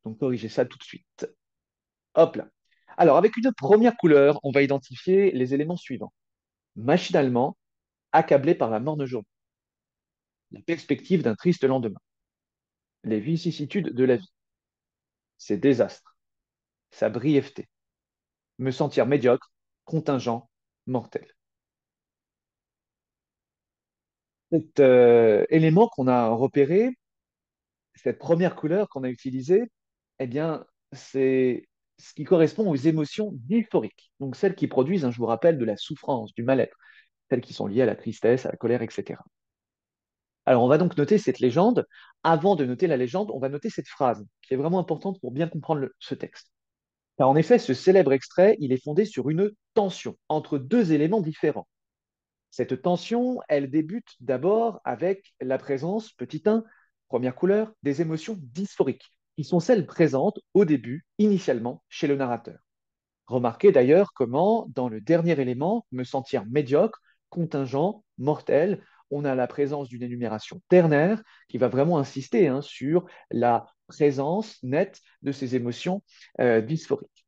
Donc corrigez ça tout de suite. Hop là. Alors, avec une première couleur, on va identifier les éléments suivants. Machinalement, accablé par la morne journée, la perspective d'un triste lendemain, les vicissitudes de la vie, ses désastres, sa brièveté, me sentir médiocre, contingent, mortel. Cet élément qu'on a repéré, cette première couleur qu'on a utilisée, eh bien, c'est ce qui correspond aux émotions dysphoriques, donc celles qui produisent, je vous rappelle, de la souffrance, du mal-être, celles qui sont liées à la tristesse, à la colère, etc. Alors, on va donc noter cette légende. Avant de noter la légende, on va noter cette phrase, qui est vraiment importante pour bien comprendre ce texte. Car en effet, ce célèbre extrait, il est fondé sur une tension entre deux éléments différents. Cette tension, elle débute d'abord avec la présence, petit 1, première couleur, des émotions dysphoriques, qui sont celles présentes au début, initialement, chez le narrateur. Remarquez d'ailleurs comment, dans le dernier élément, me sentir médiocre, contingent, mortel, on a la présence d'une énumération ternaire qui va vraiment insister sur la présence nette de ces émotions dysphoriques.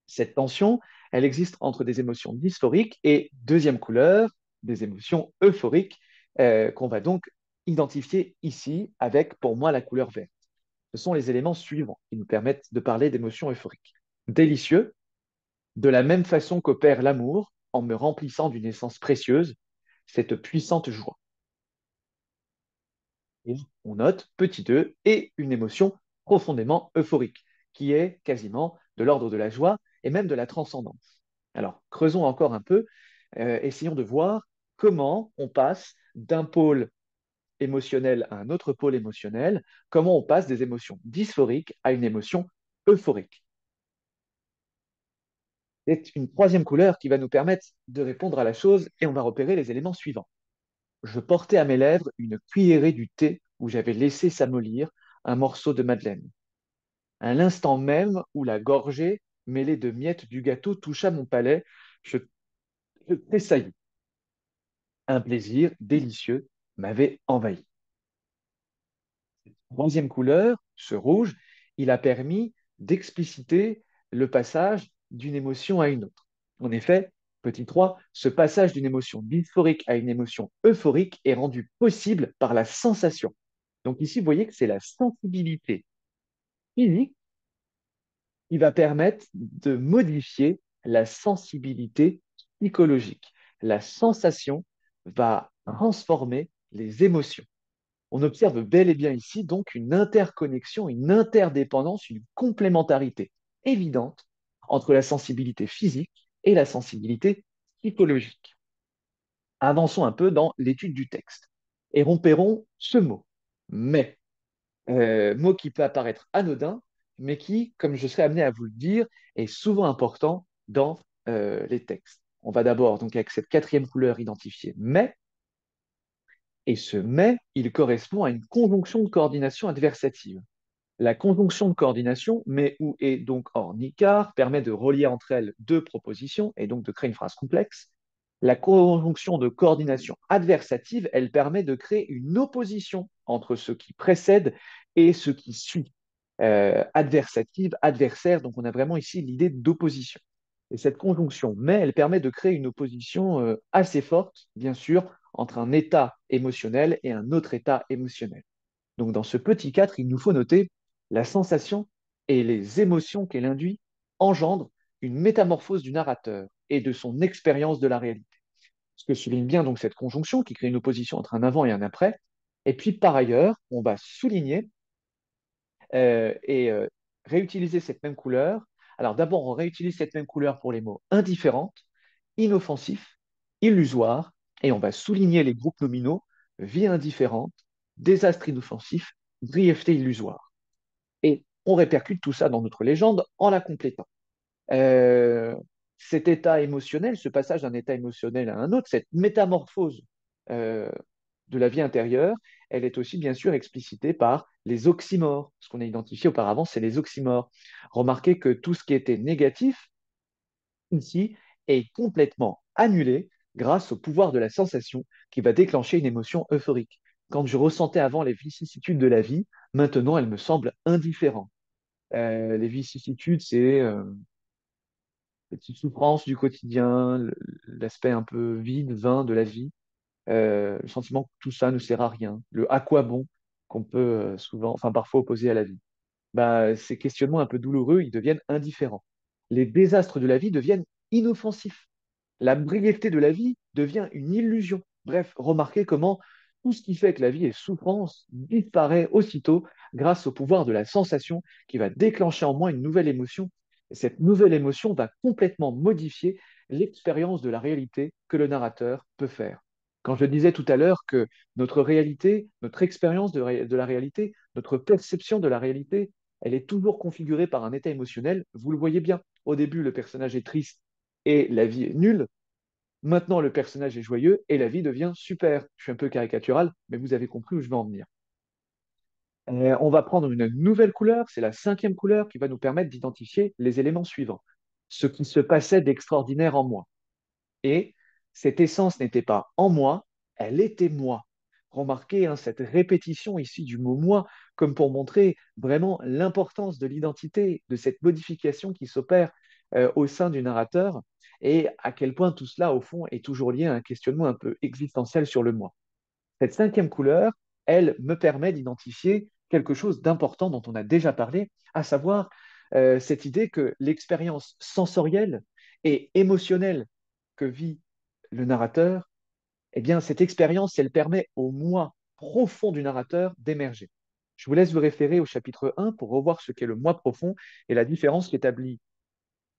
Cette tension, elle existe entre des émotions dysphoriques et, deuxième couleur, des émotions euphoriques qu'on va donc identifier ici avec, pour moi, la couleur verte. Ce sont les éléments suivants qui nous permettent de parler d'émotions euphoriques. Délicieux, de la même façon qu'opère l'amour en me remplissant d'une essence précieuse, cette puissante joie. Et on note, petit 2, et une émotion profondément euphorique, qui est quasiment de l'ordre de la joie et même de la transcendance. Alors, creusons encore un peu, essayons de voir comment on passe d'un pôle émotionnel à un autre pôle émotionnel, comment on passe des émotions dysphoriques à une émotion euphorique. C'est une troisième couleur qui va nous permettre de répondre à la chose et on va repérer les éléments suivants. Je portais à mes lèvres une cuillerée du thé où j'avais laissé s'amollir un morceau de madeleine. À l'instant même où la gorgée, mêlée de miettes du gâteau, toucha mon palais, je, je tressaillis. Un plaisir délicieux m'avait envahi. Troisième couleur, ce rouge, il a permis d'expliciter le passage d'une émotion à une autre. En effet, petit 3, ce passage d'une émotion dysphorique à une émotion euphorique est rendu possible par la sensation. Donc ici, vous voyez que c'est la sensibilité physique qui va permettre de modifier la sensibilité psychologique. La sensation va transformer les émotions. On observe bel et bien ici donc une interconnexion, une interdépendance, une complémentarité évidente entre la sensibilité physique et la sensibilité psychologique. Avançons un peu dans l'étude du texte et repérons ce mot, mais, mot qui peut apparaître anodin, mais qui, comme je serai amené à vous le dire, est souvent important dans les textes. On va d'abord, donc avec cette quatrième couleur identifiée, mais, et ce mais, il correspond à une conjonction de coordination adversative. La conjonction de coordination, mais où est donc hors Nicard, permet de relier entre elles deux propositions et donc de créer une phrase complexe. La conjonction de coordination adversative, elle permet de créer une opposition entre ce qui précède et ce qui suit. Adversative, adversaire, donc on a vraiment ici l'idée d'opposition. Et cette conjonction mais, elle permet de créer une opposition assez forte, bien sûr, entre un état émotionnel et un autre état émotionnel. Donc, dans ce petit 4, il nous faut noter la sensation et les émotions qu'elle induit engendrent une métamorphose du narrateur et de son expérience de la réalité. Ce que souligne bien donc cette conjonction qui crée une opposition entre un avant et un après. Et puis, par ailleurs, on va souligner et réutiliser cette même couleur. Alors, d'abord, on réutilise cette même couleur pour les mots indifférente, inoffensif, illusoire, et on va souligner les groupes nominaux vie indifférente, désastre inoffensif, brièveté illusoire. Et on répercute tout ça dans notre légende en la complétant. Euh, Cet état émotionnel, ce passage d'un état émotionnel à un autre, cette métamorphose euh, de la vie intérieure, elle est aussi bien sûr explicitée par les oxymores. Ce qu'on a identifié auparavant, c'est les oxymores. Remarquez que tout ce qui était négatif ici est complètement annulé grâce au pouvoir de la sensation qui va déclencher une émotion euphorique. Quand je ressentais avant les vicissitudes de la vie, maintenant elles me semblent indifférentes. Les vicissitudes, c'est les petites souffrances du quotidien, l'aspect un peu vide, vain de la vie, le sentiment que tout ça ne sert à rien, le à quoi bon qu'on peut souvent, enfin parfois opposer à la vie. Bah, ces questionnements un peu douloureux, ils deviennent indifférents. Les désastres de la vie deviennent inoffensifs. La brièveté de la vie devient une illusion. Bref, remarquez comment tout ce qui fait que la vie est souffrance disparaît aussitôt grâce au pouvoir de la sensation qui va déclencher en moi une nouvelle émotion. Et cette nouvelle émotion va complètement modifier l'expérience de la réalité que le narrateur peut faire. Quand je disais tout à l'heure que notre réalité, notre expérience de la réalité, notre perception de la réalité, elle est toujours configurée par un état émotionnel, vous le voyez bien. Au début, le personnage est triste et la vie est nulle. Maintenant, le personnage est joyeux et la vie devient super. Je suis un peu caricatural, mais vous avez compris où je veux en venir. On va prendre une nouvelle couleur, c'est la cinquième couleur qui va nous permettre d'identifier les éléments suivants. Ce qui se passait d'extraordinaire en moi. Et cette essence n'était pas en moi, elle était moi. Remarquez hein, cette répétition ici du mot moi, comme pour montrer vraiment l'importance de l'identité, de cette modification qui s'opère au sein du narrateur, et à quel point tout cela, au fond, est toujours lié à un questionnement un peu existentiel sur le moi. Cette cinquième couleur, elle me permet d'identifier quelque chose d'important dont on a déjà parlé, à savoir cette idée que l'expérience sensorielle et émotionnelle que vit le narrateur, eh bien, cette expérience, elle permet au moi profond du narrateur d'émerger. Je vous laisse vous référer au chapitre 1 pour revoir ce qu'est le moi profond et la différence qu'établit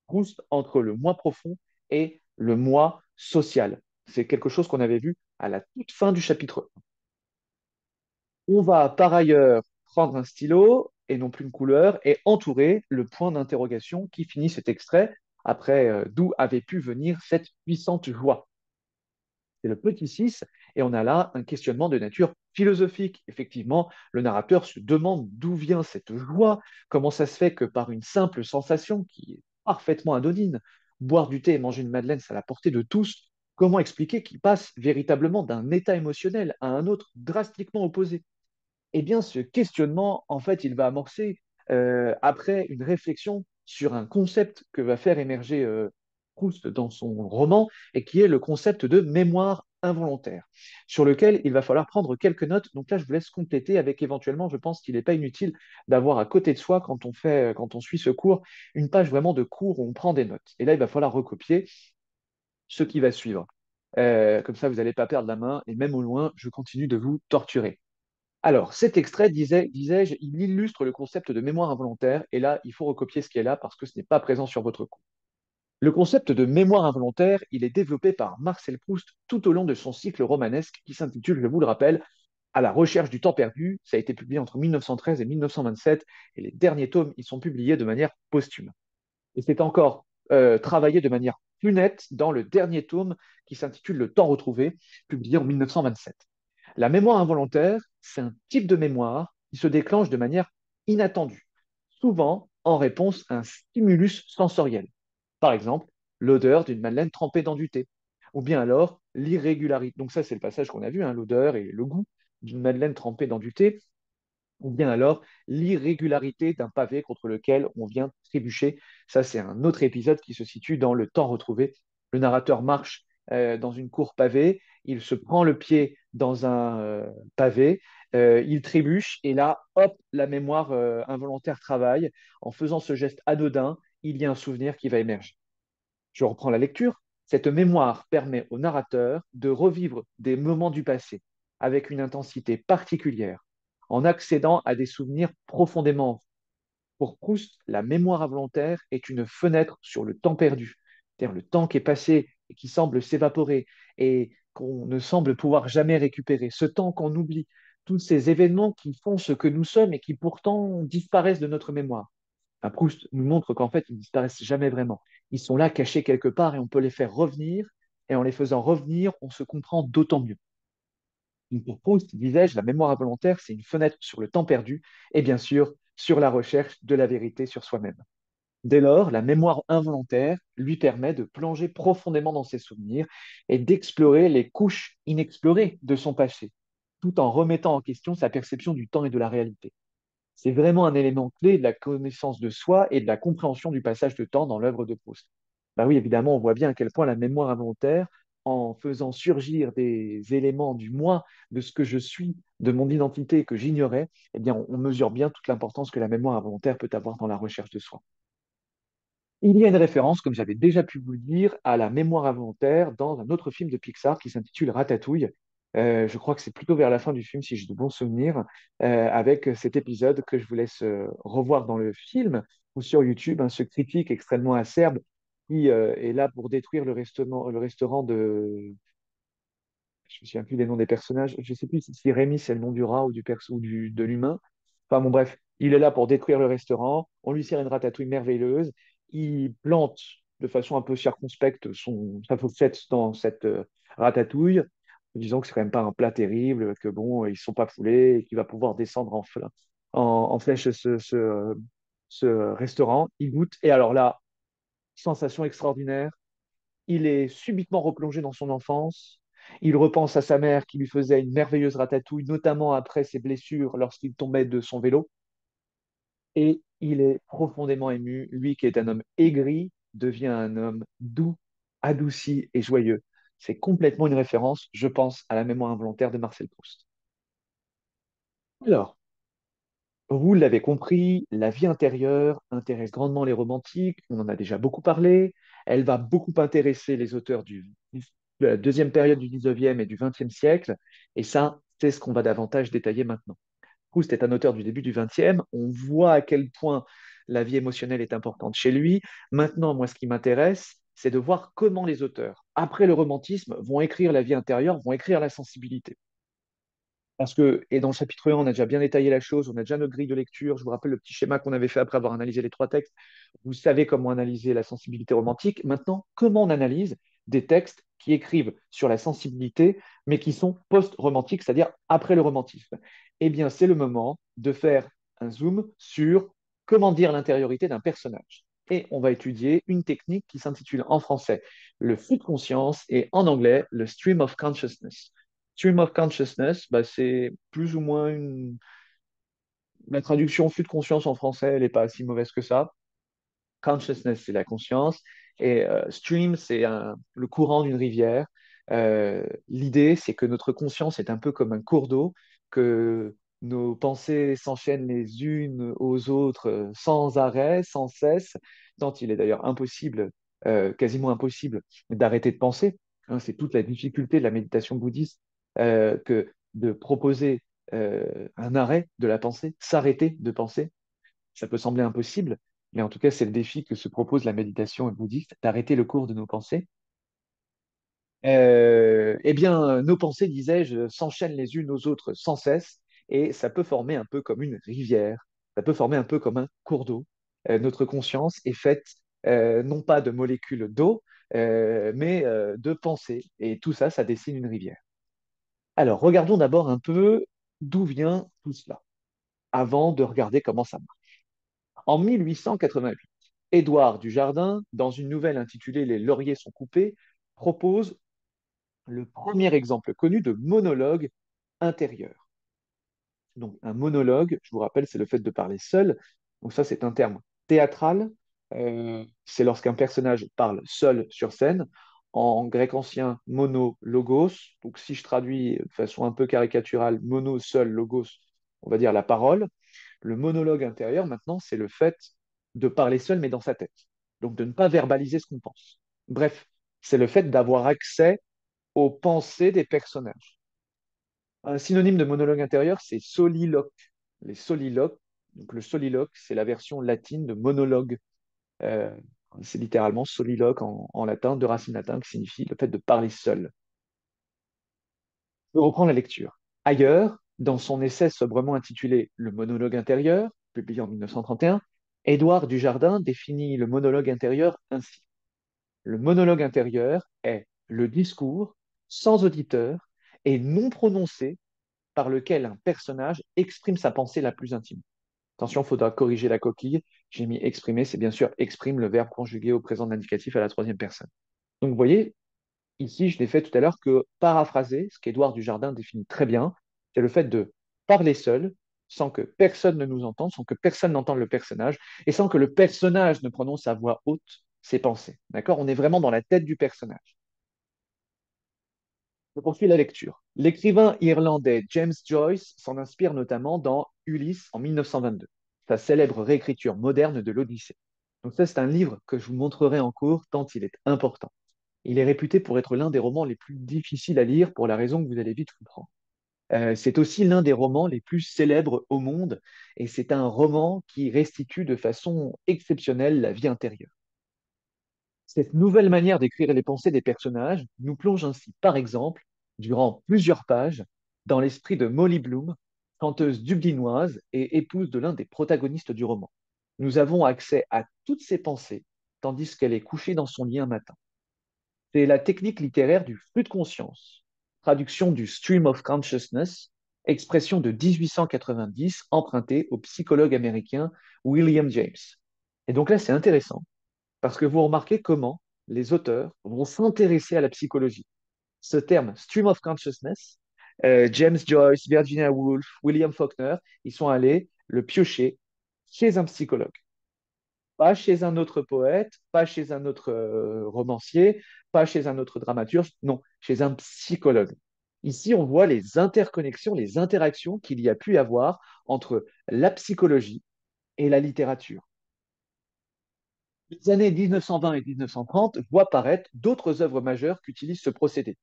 Proust entre le moi profond et le moi social. C'est quelque chose qu'on avait vu à la toute fin du chapitre 1. On va par ailleurs prendre un stylo et non plus une couleur et entourer le point d'interrogation qui finit cet extrait après d'où avait pu venir cette puissante joie. C'est le petit 6, et on a là un questionnement de nature philosophique. Effectivement, le narrateur se demande d'où vient cette joie, comment ça se fait que par une simple sensation qui est parfaitement anodine, boire du thé et manger une madeleine, c'est à la portée de tous, comment expliquer qu'il passe véritablement d'un état émotionnel à un autre drastiquement opposé? Eh bien, ce questionnement, en fait, il va amorcer après une réflexion sur un concept que va faire émerger Proust dans son roman, et qui est le concept de mémoire involontaire, sur lequel il va falloir prendre quelques notes. Donc là, je vous laisse compléter avec éventuellement, je pense qu'il n'est pas inutile d'avoir à côté de soi, quand on suit ce cours, une page vraiment de cours où on prend des notes. Et là, il va falloir recopier ce qui va suivre. Comme ça, vous n'allez pas perdre la main, et même au loin, je continue de vous torturer. Alors, cet extrait, disais-je, il illustre le concept de mémoire involontaire, et là, il faut recopier ce qui est là parce que ce n'est pas présent sur votre cours. Le concept de mémoire involontaire, il est développé par Marcel Proust tout au long de son cycle romanesque qui s'intitule, je vous le rappelle, À la recherche du temps perdu. Ça a été publié entre 1913 et 1927, et les derniers tomes, ils sont publiés de manière posthume. Et c'est encore travaillé de manière plus nette dans le dernier tome qui s'intitule Le temps retrouvé, publié en 1927. La mémoire involontaire, c'est un type de mémoire qui se déclenche de manière inattendue, souvent en réponse à un stimulus sensoriel. Par exemple, l'odeur d'une madeleine trempée dans du thé, ou bien alors l'irrégularité. Donc ça, c'est le passage qu'on a vu, hein, l'odeur et le goût d'une madeleine trempée dans du thé, ou bien alors l'irrégularité d'un pavé contre lequel on vient trébucher. Ça, c'est un autre épisode qui se situe dans Le temps retrouvé. Le narrateur marche dans une cour pavée, il se prend le pied dans un pavé, il trébuche, et là, hop, la mémoire involontaire travaille. En faisant ce geste anodin, il y a un souvenir qui va émerger. Je reprends la lecture. Cette mémoire permet au narrateur de revivre des moments du passé avec une intensité particulière, en accédant à des souvenirs profondément ancrés. Pour Proust, la mémoire involontaire est une fenêtre sur le temps perdu, c'est-à-dire le temps qui est passé et qui semble s'évaporer et qu'on ne semble pouvoir jamais récupérer, ce temps qu'on oublie, tous ces événements qui font ce que nous sommes et qui pourtant disparaissent de notre mémoire. Proust nous montre qu'en fait, ils ne disparaissent jamais vraiment. Ils sont là, cachés quelque part, et on peut les faire revenir, et en les faisant revenir, on se comprend d'autant mieux. Donc pour Proust, disais-je, la mémoire involontaire, c'est une fenêtre sur le temps perdu, et bien sûr, sur la recherche de la vérité sur soi-même. Dès lors, la mémoire involontaire lui permet de plonger profondément dans ses souvenirs et d'explorer les couches inexplorées de son passé, tout en remettant en question sa perception du temps et de la réalité. C'est vraiment un élément clé de la connaissance de soi et de la compréhension du passage de temps dans l'œuvre de Proust. Bah oui, évidemment, on voit bien à quel point la mémoire involontaire, en faisant surgir des éléments du moi, de ce que je suis, de mon identité que j'ignorais, eh bien, on mesure bien toute l'importance que la mémoire involontaire peut avoir dans la recherche de soi. Il y a une référence, comme j'avais déjà pu vous le dire, à la mémoire involontaire dans un autre film de Pixar qui s'intitule Ratatouille. Je crois que c'est plutôt vers la fin du film, si j'ai de bons souvenirs, avec cet épisode que je vous laisse revoir dans le film ou sur YouTube, hein, ce critique extrêmement acerbe qui est là pour détruire le restaurant de... Je me souviens plus des noms des personnages. Je ne sais plus si Rémi, c'est le nom du rat ou de l'humain. Enfin bon, bref, il est là pour détruire le restaurant. On lui sert une ratatouille merveilleuse. Il plante de façon un peu circonspecte sa faussette dans cette ratatouille, en disant que c'est quand même pas un plat terrible, que bon, ils sont pas foulés et qu'il va pouvoir descendre en flèche ce restaurant. Il goûte, et alors là, sensation extraordinaire. Il est subitement replongé dans son enfance. Il repense à sa mère qui lui faisait une merveilleuse ratatouille, notamment après ses blessures lorsqu'il tombait de son vélo. Et il est profondément ému. Lui qui est un homme aigri devient un homme doux, adouci et joyeux. C'est complètement une référence, je pense, à la mémoire involontaire de Marcel Proust. Alors, vous l'avez compris, la vie intérieure intéresse grandement les romantiques, on en a déjà beaucoup parlé, elle va beaucoup intéresser les auteurs de la deuxième période du 19e et du 20e siècle, et ça, c'est ce qu'on va davantage détailler maintenant. Proust est un auteur du début du 20e, on voit à quel point la vie émotionnelle est importante chez lui. Maintenant, moi, ce qui m'intéresse, c'est de voir comment les auteurs, après le romantisme, vont écrire la vie intérieure, vont écrire la sensibilité. Parce que, et dans le chapitre 1, on a déjà bien détaillé la chose, on a déjà notre grille de lecture. Je vous rappelle le petit schéma qu'on avait fait après avoir analysé les trois textes. Vous savez comment analyser la sensibilité romantique. Maintenant, comment on analyse des textes qui écrivent sur la sensibilité, mais qui sont post-romantiques, c'est-à-dire après le romantisme? Eh bien, c'est le moment de faire un zoom sur comment dire l'intériorité d'un personnage. Et on va étudier une technique qui s'intitule en français le flux de conscience et en anglais le stream of consciousness. Stream of consciousness, bah, c'est plus ou moins une... La traduction flux de conscience en français, elle n'est pas si mauvaise que ça. Consciousness, c'est la conscience. Et stream, c'est le courant d'une rivière. L'idée, c'est que notre conscience est un peu comme un cours d'eau, que nos pensées s'enchaînent les unes aux autres sans arrêt, sans cesse, tant il est d'ailleurs impossible, quasiment impossible, d'arrêter de penser. Hein, c'est toute la difficulté de la méditation bouddhiste que de proposer un arrêt de la pensée, s'arrêter de penser. Ça peut sembler impossible, mais en tout cas, c'est le défi que se propose la méditation bouddhiste, d'arrêter le cours de nos pensées. Eh bien, nos pensées, disais-je, s'enchaînent les unes aux autres sans cesse, et ça peut former un peu comme une rivière, ça peut former un peu comme un cours d'eau. Notre conscience est faite non pas de molécules d'eau, mais de pensées, et tout ça, ça dessine une rivière. Alors, regardons d'abord un peu d'où vient tout cela, avant de regarder comment ça marche. En 1888, Édouard Dujardin, dans une nouvelle intitulée Les lauriers sont coupés, propose le premier exemple connu de monologue intérieur. Donc, un monologue, je vous rappelle, c'est le fait de parler seul. Donc, ça, c'est un terme théâtral. C'est lorsqu'un personnage parle seul sur scène. En grec ancien, mono, logos. Donc, si je traduis de façon un peu caricaturale, mono, seul, logos, on va dire la parole. Le monologue intérieur, maintenant, c'est le fait de parler seul, mais dans sa tête. Donc, de ne pas verbaliser ce qu'on pense. Bref, c'est le fait d'avoir accès aux pensées des personnages. Un synonyme de monologue intérieur, c'est soliloque. Les soliloques, donc le soliloque, c'est la version latine de monologue. Euh, c'est littéralement soliloque en latin, de racine latin, qui signifie le fait de parler seul. Je reprends la lecture. Ailleurs, dans son essai sobrement intitulé Le monologue intérieur, publié en 1931, Édouard Dujardin définit le monologue intérieur ainsi. Le monologue intérieur est le discours sans auditeur et non prononcé par lequel un personnage exprime sa pensée la plus intime. Attention, il faudra corriger la coquille. J'ai mis exprimer, c'est bien sûr exprime le verbe conjugué au présent de l'indicatif à la troisième personne. Donc vous voyez, ici, je l'ai fait tout à l'heure que paraphraser, ce qu'Édouard Dujardin définit très bien, c'est le fait de parler seul, sans que personne ne nous entende, sans que personne n'entende le personnage, et sans que le personnage ne prononce à voix haute ses pensées. D'accord? On est vraiment dans la tête du personnage. Je poursuis la lecture. L'écrivain irlandais James Joyce s'en inspire notamment dans Ulysse en 1922, sa célèbre réécriture moderne de l'Odyssée. Donc ça, c'est un livre que je vous montrerai en cours tant il est important. Il est réputé pour être l'un des romans les plus difficiles à lire pour la raison que vous allez vite comprendre. C'est aussi l'un des romans les plus célèbres au monde et c'est un roman qui restitue de façon exceptionnelle la vie intérieure. Cette nouvelle manière d'écrire les pensées des personnages nous plonge ainsi, par exemple, durant plusieurs pages, dans l'esprit de Molly Bloom, chanteuse dublinoise et épouse de l'un des protagonistes du roman. Nous avons accès à toutes ses pensées, tandis qu'elle est couchée dans son lit un matin. C'est la technique littéraire du flux de conscience, traduction du stream of consciousness, expression de 1890 empruntée au psychologue américain William James. Et donc là, c'est intéressant parce que vous remarquez comment les auteurs vont s'intéresser à la psychologie. Ce terme stream of consciousness, James Joyce, Virginia Woolf, William Faulkner, ils sont allés le piocher chez un psychologue. Pas chez un autre poète, pas chez un autre romancier, pas chez un autre dramaturge, non, chez un psychologue. Ici, on voit les interconnexions, les interactions qu'il y a pu y avoir entre la psychologie et la littérature. Les années 1920 et 1930 voient paraître d'autres œuvres majeures qui utilisent ce procédé.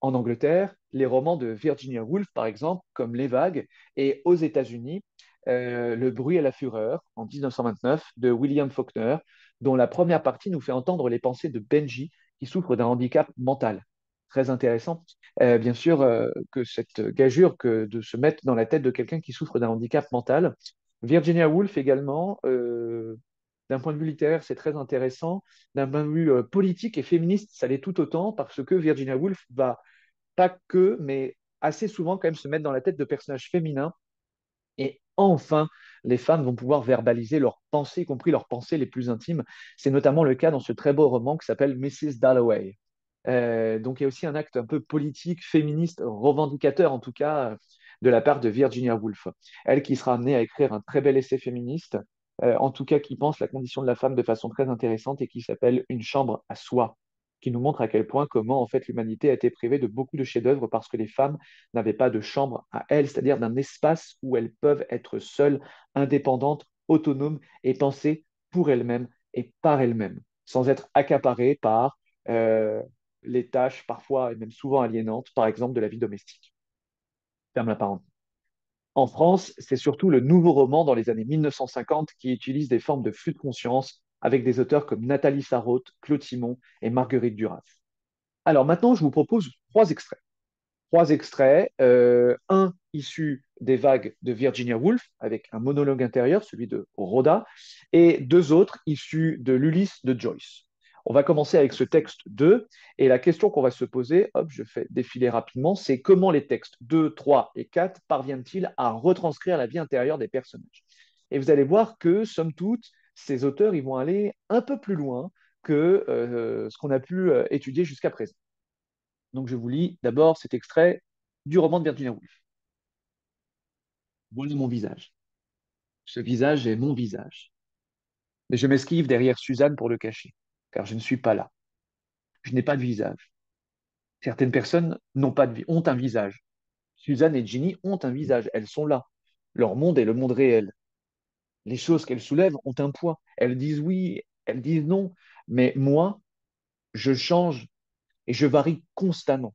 En Angleterre, les romans de Virginia Woolf, par exemple, comme Les Vagues, et aux États-Unis, Le bruit et la fureur, en 1929, de William Faulkner, dont la première partie nous fait entendre les pensées de Benji, qui souffre d'un handicap mental. très intéressant. Bien sûr, que cette gageure que de se mettre dans la tête de quelqu'un qui souffre d'un handicap mental. Virginia Woolf également, d'un point de vue littéraire, c'est très intéressant. D'un point de vue politique et féministe, ça l'est tout autant parce que Virginia Woolf va pas que, mais assez souvent quand même se mettre dans la tête de personnages féminins. Et enfin, les femmes vont pouvoir verbaliser leurs pensées, y compris leurs pensées les plus intimes. C'est notamment le cas dans ce très beau roman qui s'appelle Mrs. Dalloway. Donc il y a aussi un acte un peu politique, féministe, revendicateur en tout cas, de la part de Virginia Woolf. Elle qui sera amenée à écrire un très bel essai féministe, en tout cas qui pense la condition de la femme de façon très intéressante et qui s'appelle Une chambre à soi, qui nous montre à quel point comment en fait l'humanité a été privée de beaucoup de chefs-d'œuvre parce que les femmes n'avaient pas de chambre à elles, c'est-à-dire d'un espace où elles peuvent être seules, indépendantes, autonomes et penser pour elles-mêmes et par elles-mêmes, sans être accaparées par les tâches parfois et même souvent aliénantes, par exemple de la vie domestique. Ferme la parenthèse. En France, c'est surtout le nouveau roman dans les années 1950 qui utilise des formes de flux de conscience avec des auteurs comme Nathalie Sarraute, Claude Simon et Marguerite Duras. Alors maintenant, je vous propose trois extraits, un issu des vagues de Virginia Woolf, avec un monologue intérieur, celui de Rhoda, et deux autres issus de l'Ulysse de Joyce. On va commencer avec ce texte 2, et la question qu'on va se poser, hop, je fais défiler rapidement, c'est comment les textes 2, 3 et 4 parviennent-ils à retranscrire la vie intérieure des personnages. Et vous allez voir que, somme toute, ces auteurs ils vont aller un peu plus loin que ce qu'on a pu étudier jusqu'à présent. Donc je vous lis d'abord cet extrait du roman de Virginia Woolf. Voilà mon visage. Ce visage est mon visage. Mais je m'esquive derrière Suzanne pour le cacher, car je ne suis pas là. Je n'ai pas de visage. Certaines personnes n'ont pas de ont un visage. Suzanne et Ginny ont un visage. Elles sont là. Leur monde est le monde réel. Les choses qu'elles soulèvent ont un poids. Elles disent oui, elles disent non. Mais moi, je change et je varie constamment.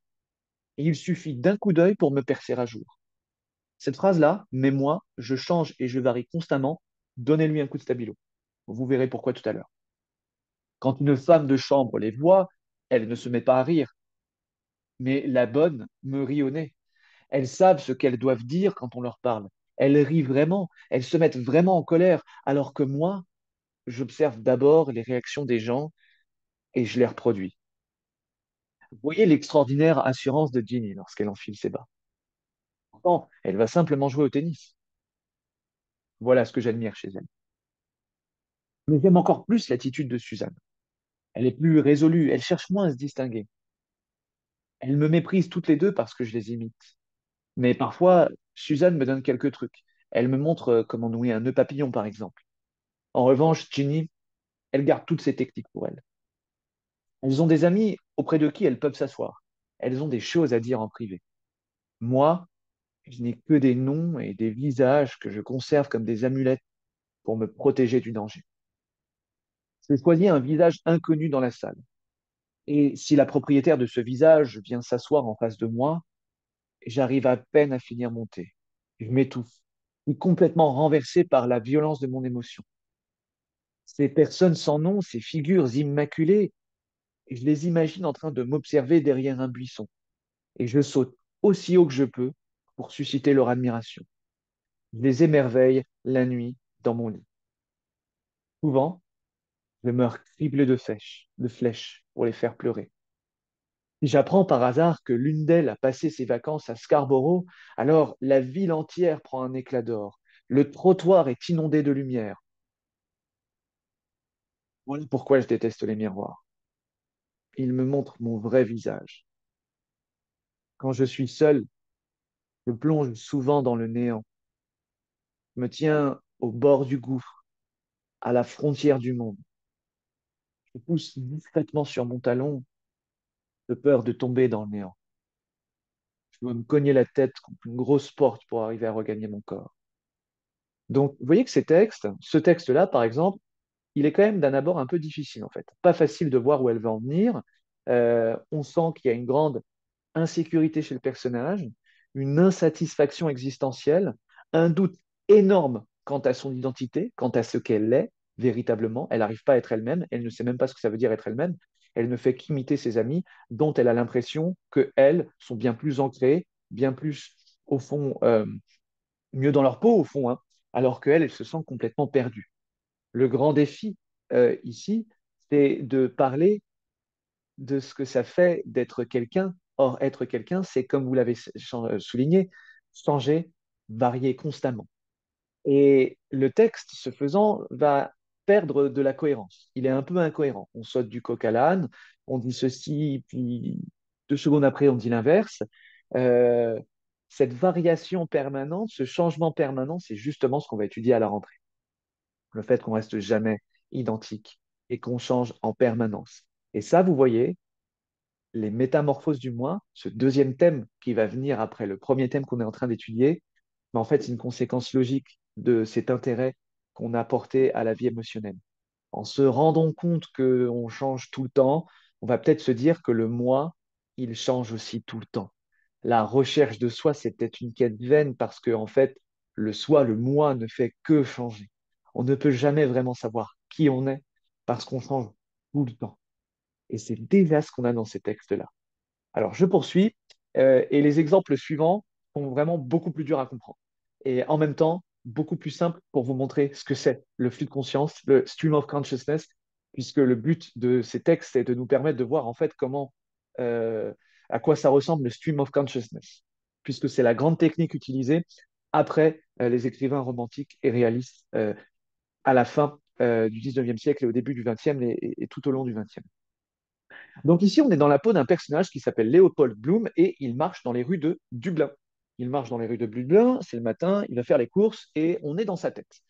Et il suffit d'un coup d'œil pour me percer à jour. Cette phrase-là, mais moi, je change et je varie constamment, donnez-lui un coup de stabilo. Vous verrez pourquoi tout à l'heure. Quand une femme de chambre les voit, elle ne se met pas à rire, mais la bonne me rit au nez. Elles savent ce qu'elles doivent dire quand on leur parle. Elles rient vraiment, elles se mettent vraiment en colère, alors que moi, j'observe d'abord les réactions des gens et je les reproduis. Vous voyez l'extraordinaire assurance de Ginny lorsqu'elle enfile ses bas. Pourtant, elle va simplement jouer au tennis. Voilà ce que j'admire chez elle. Mais j'aime encore plus l'attitude de Suzanne. Elle est plus résolue, elle cherche moins à se distinguer. Elle me méprise toutes les deux parce que je les imite. Mais parfois, Suzanne me donne quelques trucs. Elle me montre comment nouer un nœud papillon, par exemple. En revanche, Ginny, elle garde toutes ses techniques pour elle. Elles ont des amis auprès de qui elles peuvent s'asseoir. Elles ont des choses à dire en privé. Moi, je n'ai que des noms et des visages que je conserve comme des amulettes pour me protéger du danger. Je choisis un visage inconnu dans la salle. Et si la propriétaire de ce visage vient s'asseoir en face de moi, j'arrive à peine à finir mon thé. Je m'étouffe, suis complètement renversé par la violence de mon émotion. Ces personnes sans nom, ces figures immaculées, je les imagine en train de m'observer derrière un buisson. Et je saute aussi haut que je peux pour susciter leur admiration. Je les émerveille la nuit dans mon lit. Souvent, je meurs criblé de flèches pour les faire pleurer. Si j'apprends par hasard que l'une d'elles a passé ses vacances à Scarborough, alors la ville entière prend un éclat d'or. Le trottoir est inondé de lumière. Voilà pourquoi je déteste les miroirs. Ils me montrent mon vrai visage. Quand je suis seul, je plonge souvent dans le néant. Je me tiens au bord du gouffre, à la frontière du monde. Je pousse discrètement sur mon talon, de peur de tomber dans le néant. Je dois me cogner la tête contre une grosse porte pour arriver à regagner mon corps. Donc, vous voyez que ce texte-là, par exemple, il est quand même d'un abord un peu difficile, en fait. Pas facile de voir où elle va en venir. On sent qu'il y a une grande insécurité chez le personnage, une insatisfaction existentielle, un doute énorme quant à son identité, quant à ce qu'elle est véritablement. Elle n'arrive pas à être elle-même, elle ne sait même pas ce que ça veut dire être elle-même. Elle ne fait qu'imiter ses amis, dont elle a l'impression qu'elles sont bien plus ancrées, bien plus, au fond, mieux dans leur peau, au fond, hein, alors qu'elle, elle se sent complètement perdue. Le grand défi ici, c'est de parler de ce que ça fait d'être quelqu'un. Or, être quelqu'un, c'est, comme vous l'avez souligné, changer, varier constamment. Et le texte, ce faisant, va perdre de la cohérence. Il est un peu incohérent. On saute du coq à l'âne, on dit ceci, puis 2 secondes après, on dit l'inverse. Euh, cette variation permanente, ce changement permanent, c'est justement ce qu'on va étudier à la rentrée. Le fait qu'on reste jamais identique et qu'on change en permanence. Et ça, vous voyez, les métamorphoses du moi, ce deuxième thème qui va venir après le premier thème qu'on est en train d'étudier, mais en fait, c'est une conséquence logique de cet intérêt qu'on a porté à la vie émotionnelle. En se rendant compte qu'on change tout le temps, on va peut-être se dire que le moi, il change aussi tout le temps. La recherche de soi, c'est peut-être une quête vaine parce que, en fait, le soi, le moi ne fait que changer. On ne peut jamais vraiment savoir qui on est parce qu'on change tout le temps. Et c'est déjà ce qu'on a dans ces textes-là. Alors, je poursuis, et les exemples suivants sont vraiment beaucoup plus durs à comprendre. Et en même temps, beaucoup plus simples pour vous montrer ce que c'est le flux de conscience, le stream of consciousness, puisque le but de ces textes est de nous permettre de voir en fait comment, euh, à quoi ça ressemble le stream of consciousness, puisque c'est la grande technique utilisée après les écrivains romantiques et réalistes à la fin du 19e siècle et au début du 20e et tout au long du 20e. Donc ici, on est dans la peau d'un personnage qui s'appelle Léopold Bloom et il marche dans les rues de Dublin. Il marche dans les rues de Dublin, c'est le matin, il va faire les courses et on est dans sa tête.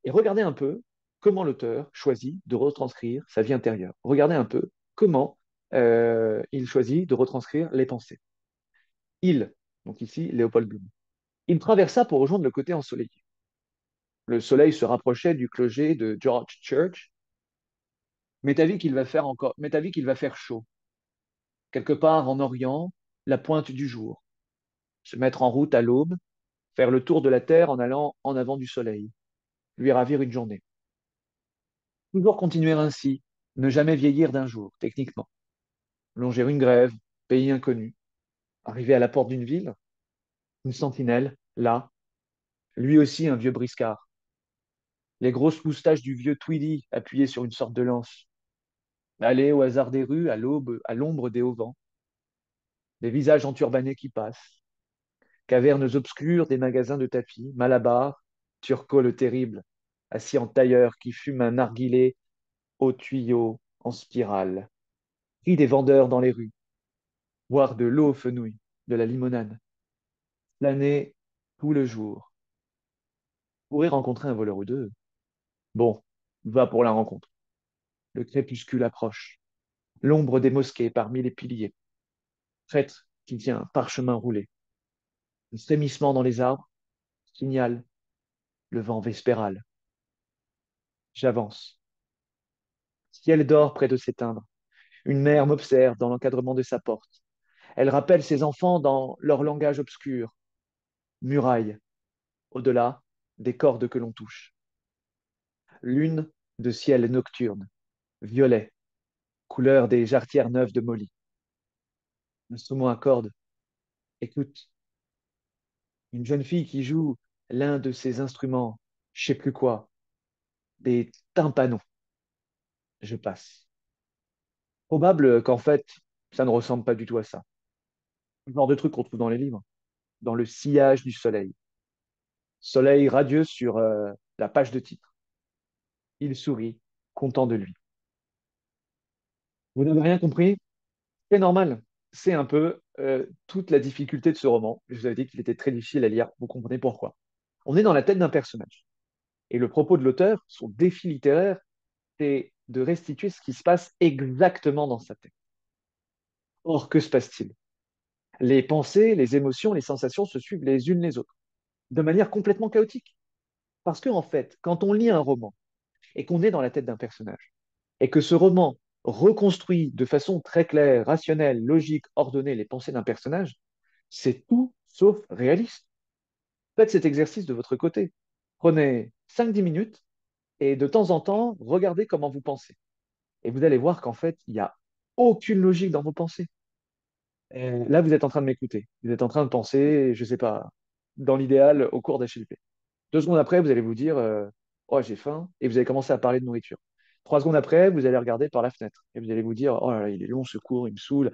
Et regardez un peu comment l'auteur choisit de retranscrire sa vie intérieure. Regardez un peu comment il choisit de retranscrire les pensées. Il, donc ici Léopold Bloom, il traversa pour rejoindre le côté ensoleillé. Le soleil se rapprochait du clocher de George Church. Mais t'as vu qu'il va faire encore, mais t'as vu qu'il va faire chaud. Quelque part en Orient, la pointe du jour. Se mettre en route à l'aube, faire le tour de la Terre en allant en avant du soleil, lui ravir une journée. Toujours continuer ainsi, ne jamais vieillir d'un jour, techniquement. Longer une grève, pays inconnu, arriver à la porte d'une ville, une sentinelle, là, lui aussi un vieux briscard. Les grosses moustaches du vieux Tweedy appuyées sur une sorte de lance. Aller au hasard des rues, à l'aube, à l'ombre des hauts vents. Des visages enturbanés qui passent. Cavernes obscures des magasins de tapis, Malabar, Turco le terrible, assis en tailleur qui fume un narguilé au tuyau en spirale. Cris des vendeurs dans les rues, boire de l'eau aux fenouil, de la limonade, flâner tout le jour. Pourrait rencontrer un voleur ou deux. Bon, va pour la rencontre. Le crépuscule approche. L'ombre des mosquées parmi les piliers. Prêtre qui tient un parchemin roulé. Un frémissement dans les arbres signale le vent vespéral. J'avance. Ciel d'or près de s'éteindre. Une mère m'observe dans l'encadrement de sa porte. Elle rappelle ses enfants dans leur langage obscur. Muraille, au-delà des cordes que l'on touche. Lune de ciel nocturne, violet, couleur des jarretières neuves de Molly. Instrument à cordes. Écoute, une jeune fille qui joue l'un de ses instruments, je sais plus quoi, des tympanons. Je passe. Probable qu'en fait, ça ne ressemble pas du tout à ça. Le genre de truc qu'on trouve dans les livres, dans le sillage du soleil. Soleil radieux sur la page de titre. Il sourit, content de lui. Vous n'avez rien compris? C'est normal. C'est un peu toute la difficulté de ce roman. Je vous avais dit qu'il était très difficile à lire. Vous comprenez pourquoi. On est dans la tête d'un personnage. Et le propos de l'auteur, son défi littéraire, c'est de restituer ce qui se passe exactement dans sa tête. Or, que se passe-t-il? Les pensées, les émotions, les sensations se suivent les unes les autres, de manière complètement chaotique. Parce que, en fait, quand on lit un roman et qu'on est dans la tête d'un personnage, et que ce roman reconstruit de façon très claire, rationnelle, logique, ordonnée les pensées d'un personnage, c'est tout sauf réaliste. Faites cet exercice de votre côté. Prenez 5-10 minutes et de temps en temps, regardez comment vous pensez. Et vous allez voir qu'en fait, il y a aucune logique dans vos pensées. Là, vous êtes en train de m'écouter. Vous êtes en train de penser, je ne sais pas, dans l'idéal, au cours d'HLP. 2 secondes après, vous allez vous dire oh, j'ai faim, et vous allez commencer à parler de nourriture. 3 secondes après, vous allez regarder par la fenêtre et vous allez vous dire oh là là, il est long ce cours, il me saoule.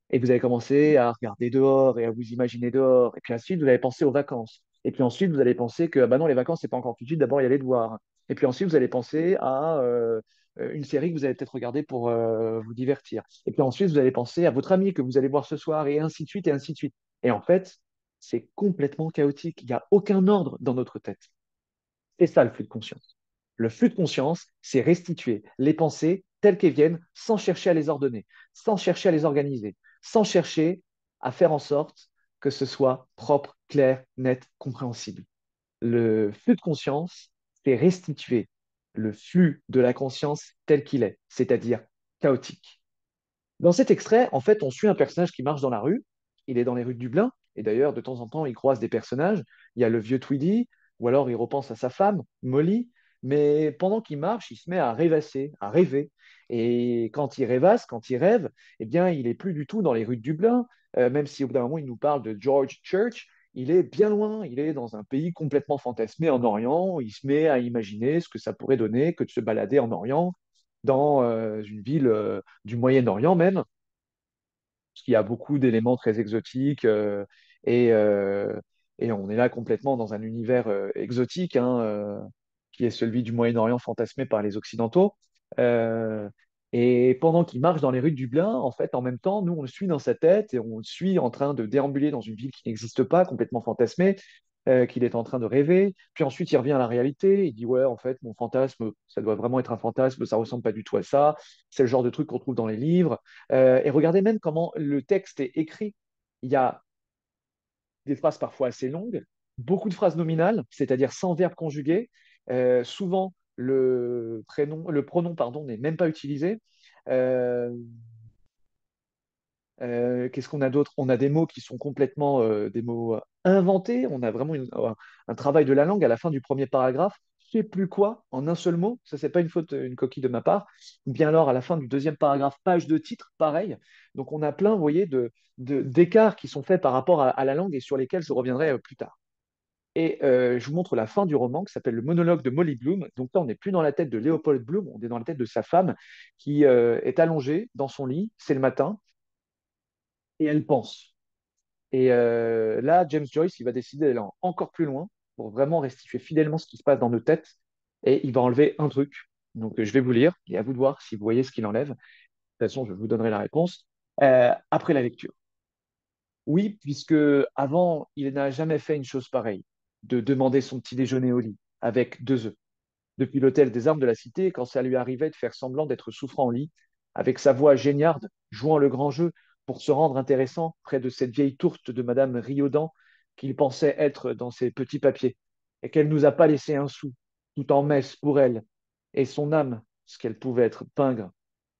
Et vous allez commencer à regarder dehors et à vous imaginer dehors. Et puis ensuite, vous allez penser aux vacances. Et puis ensuite, vous allez penser que bah non, les vacances, c'est pas encore tout de suite, d'abord, il y a les devoirs. Et puis ensuite, vous allez penser à une série que vous allez peut-être regarder pour vous divertir. Et puis ensuite, vous allez penser à votre ami que vous allez voir ce soir, et ainsi de suite, et ainsi de suite. Et en fait, c'est complètement chaotique. Il n'y a aucun ordre dans notre tête. C'est ça le flux de conscience. Le flux de conscience, c'est restituer les pensées telles qu'elles viennent sans chercher à les ordonner, sans chercher à les organiser, sans chercher à faire en sorte que ce soit propre, clair, net, compréhensible. Le flux de conscience, c'est restituer le flux de la conscience tel qu'il est, c'est-à-dire chaotique. Dans cet extrait, en fait, on suit un personnage qui marche dans la rue. Il est dans les rues de Dublin. Et d'ailleurs, de temps en temps, il croise des personnages. Il y a le vieux Tweedy, ou alors il repense à sa femme, Molly. Mais pendant qu'il marche, il se met à rêvasser, à rêver. Et quand il rêvasse, quand il rêve, eh bien, il est plus du tout dans les rues de Dublin. Même si au bout d'un moment, il nous parle de George Church, il est bien loin. Il est dans un pays complètement fantasmé en Orient. Il se met à imaginer ce que ça pourrait donner que de se balader en Orient dans une ville du Moyen-Orient même, parce qu'il y a beaucoup d'éléments très exotiques et, euh, et on est là complètement dans un univers exotique hein, qui est celui du Moyen-Orient fantasmé par les Occidentaux. Euh, et pendant qu'il marche dans les rues de Dublin, en fait, en même temps, nous, on le suit dans sa tête et on le suit en train de déambuler dans une ville qui n'existe pas, complètement fantasmée, qu'il est en train de rêver. Puis ensuite, il revient à la réalité. Il dit, ouais, en fait, mon fantasme, ça doit vraiment être un fantasme, ça ressemble pas du tout à ça. C'est le genre de truc qu'on trouve dans les livres. Et regardez même comment le texte est écrit. Il y a des phrases parfois assez longues, beaucoup de phrases nominales, c'est-à-dire sans verbe conjugué. Souvent, le pronom pardon, n'est même pas utilisé. Euh, Qu'est-ce qu'on a d'autre? On a des mots qui sont complètement des mots inventés. On a vraiment un travail de la langue à la fin du premier paragraphe. Je sais plus quoi, en un seul mot. Ça, c'est pas une faute, une coquille de ma part. Ou bien alors, à la fin du deuxième paragraphe, page de titre, pareil. Donc, on a plein, vous voyez, d'écarts qui sont faits par rapport à la langue et sur lesquels je reviendrai plus tard. Et je vous montre la fin du roman qui s'appelle Le monologue de Molly Bloom. Donc là, on n'est plus dans la tête de Léopold Bloom, on est dans la tête de sa femme qui est allongée dans son lit. C'est le matin et elle pense. Et là, James Joyce, il va décider d'aller encore plus loin pour vraiment restituer fidèlement ce qui se passe dans nos têtes. Et il va enlever un truc. Donc, je vais vous lire et à vous de voir si vous voyez ce qu'il enlève. De toute façon, je vous donnerai la réponse après la lecture. Oui, puisque avant, il n'a jamais fait une chose pareille, de demander son petit déjeuner au lit avec 2 œufs. Depuis l'hôtel des armes de la cité, quand ça lui arrivait de faire semblant d'être souffrant au lit, avec sa voix géniarde, jouant le grand jeu pour se rendre intéressant près de cette vieille tourte de Madame Riaudan qu'il pensait être dans ses petits papiers, et qu'elle nous a pas laissé un sou, tout en messe pour elle, et son âme, ce qu'elle pouvait être pingre,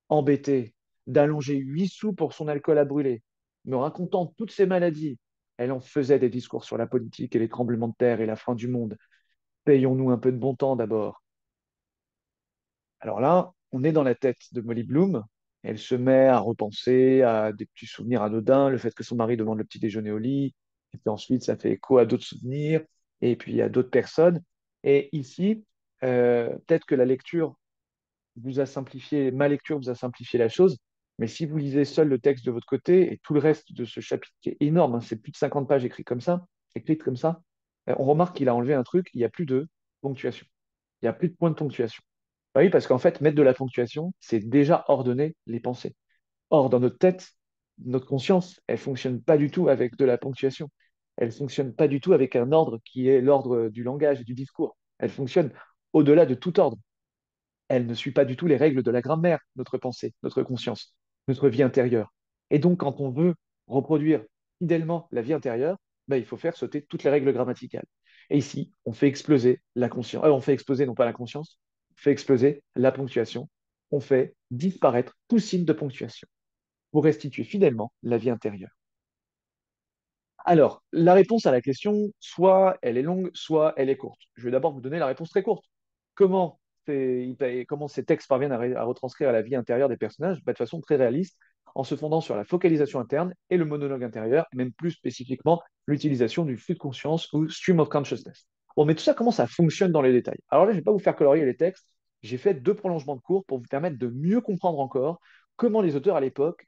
embêtée, d'allonger 8 sous pour son alcool à brûler, me racontant toutes ses maladies. Elle en faisait des discours sur la politique et les tremblements de terre et la fin du monde. Payons-nous un peu de bon temps d'abord. Alors là, on est dans la tête de Molly Bloom. Elle se met à repenser à des petits souvenirs anodins, le fait que son mari demande le petit déjeuner au lit, et puis ensuite ça fait écho à d'autres souvenirs, et puis à d'autres personnes. Et ici, peut-être que la lecture vous a simplifié, ma lecture vous a simplifié la chose, mais si vous lisez seul le texte de votre côté et tout le reste de ce chapitre qui est énorme, hein, c'est plus de 50 pages écrites comme ça, on remarque qu'il a enlevé un truc, il n'y a plus de ponctuation, il n'y a plus de point de ponctuation. Bah oui, parce qu'en fait, mettre de la ponctuation, c'est déjà ordonner les pensées. Or, dans notre tête, notre conscience, elle fonctionne pas du tout avec de la ponctuation. Elle fonctionne pas du tout avec un ordre qui est l'ordre du langage et du discours. Elle fonctionne au-delà de tout ordre. Elle ne suit pas du tout les règles de la grammaire, notre pensée, notre conscience, notre vie intérieure. Et donc, quand on veut reproduire fidèlement la vie intérieure, bah, il faut faire sauter toutes les règles grammaticales. Et ici, on fait exploser la conscience. On fait exploser non pas la conscience, on fait exploser la ponctuation. On fait disparaître tout signe de ponctuation pour restituer fidèlement la vie intérieure. Alors, la réponse à la question, soit elle est longue, soit elle est courte. Je vais d'abord vous donner la réponse très courte. Comment, comment ces textes parviennent à retranscrire la vie intérieure des personnages? Bah, de façon très réaliste. en se fondant sur la focalisation interne et le monologue intérieur, et même plus spécifiquement l'utilisation du flux de conscience ou stream of consciousness. Bon, mais tout ça, comment ça fonctionne dans les détails? Alors là, je ne vais pas vous faire colorier les textes, j'ai fait deux prolongements de cours pour vous permettre de mieux comprendre encore comment les auteurs à l'époque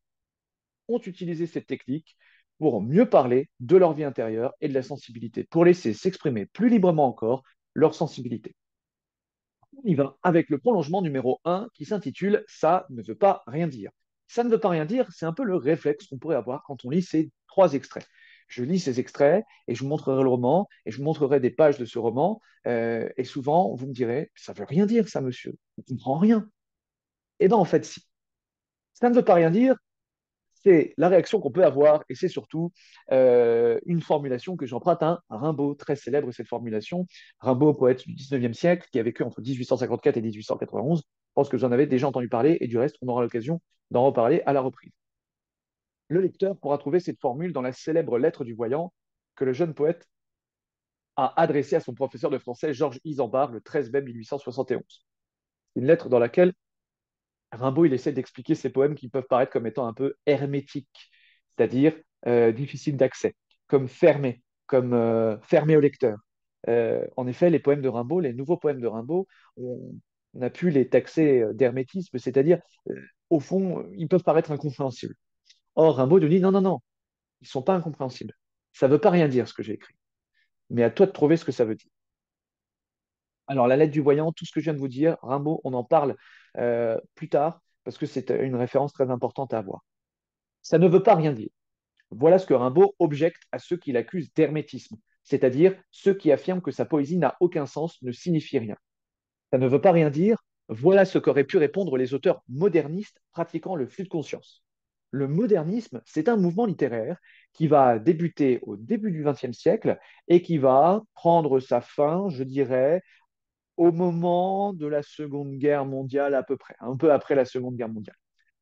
ont utilisé cette technique pour mieux parler de leur vie intérieure et de la sensibilité, pour laisser s'exprimer plus librement encore leur sensibilité. On y va avec le prolongement numéro un qui s'intitule Ça ne veut pas rien dire. Ça ne veut pas rien dire, c'est un peu le réflexe qu'on pourrait avoir quand on lit ces trois extraits. Je lis ces extraits et je vous montrerai le roman et je vous montrerai des pages de ce roman. Et souvent, vous me direz, ça ne veut rien dire, ça, monsieur. On ne comprend rien. Eh bien, en fait, si. Ça ne veut pas rien dire, c'est la réaction qu'on peut avoir, et c'est surtout une formulation que j'emprunte à Rimbaud, très célèbre cette formulation. Rimbaud, poète du 19e siècle, qui a vécu entre 1854 et 1891. Je pense que j'en avais déjà entendu parler, et du reste, on aura l'occasion d'en reparler à la reprise. Le lecteur pourra trouver cette formule dans la célèbre lettre du voyant que le jeune poète a adressée à son professeur de français, Georges Isambard, le 13 mai 1871. Une lettre dans laquelle Rimbaud, il essaie d'expliquer ces poèmes qui peuvent paraître comme étant un peu hermétiques, c'est-à-dire difficiles d'accès, comme fermés au lecteur. En effet, les poèmes de Rimbaud, les nouveaux poèmes de Rimbaud, on a pu les taxer d'hermétisme, c'est-à-dire, au fond, ils peuvent paraître incompréhensibles. Or, Rimbaud nous dit non, non, non, ils ne sont pas incompréhensibles. Ça ne veut pas rien dire ce que j'ai écrit, mais à toi de trouver ce que ça veut dire. Alors, la lettre du voyant, tout ce que je viens de vous dire, Rimbaud, on en parle plus tard, parce que c'est une référence très importante à avoir. Ça ne veut pas rien dire. Voilà ce que Rimbaud objecte à ceux qui l'accusent d'hermétisme, c'est-à-dire ceux qui affirment que sa poésie n'a aucun sens, ne signifie rien. Ça ne veut pas rien dire. Voilà ce qu'auraient pu répondre les auteurs modernistes pratiquant le flux de conscience. Le modernisme, c'est un mouvement littéraire qui va débuter au début du XXe siècle et qui va prendre sa fin, je dirais, au moment de la Seconde Guerre mondiale à peu près, un peu après la Seconde Guerre mondiale.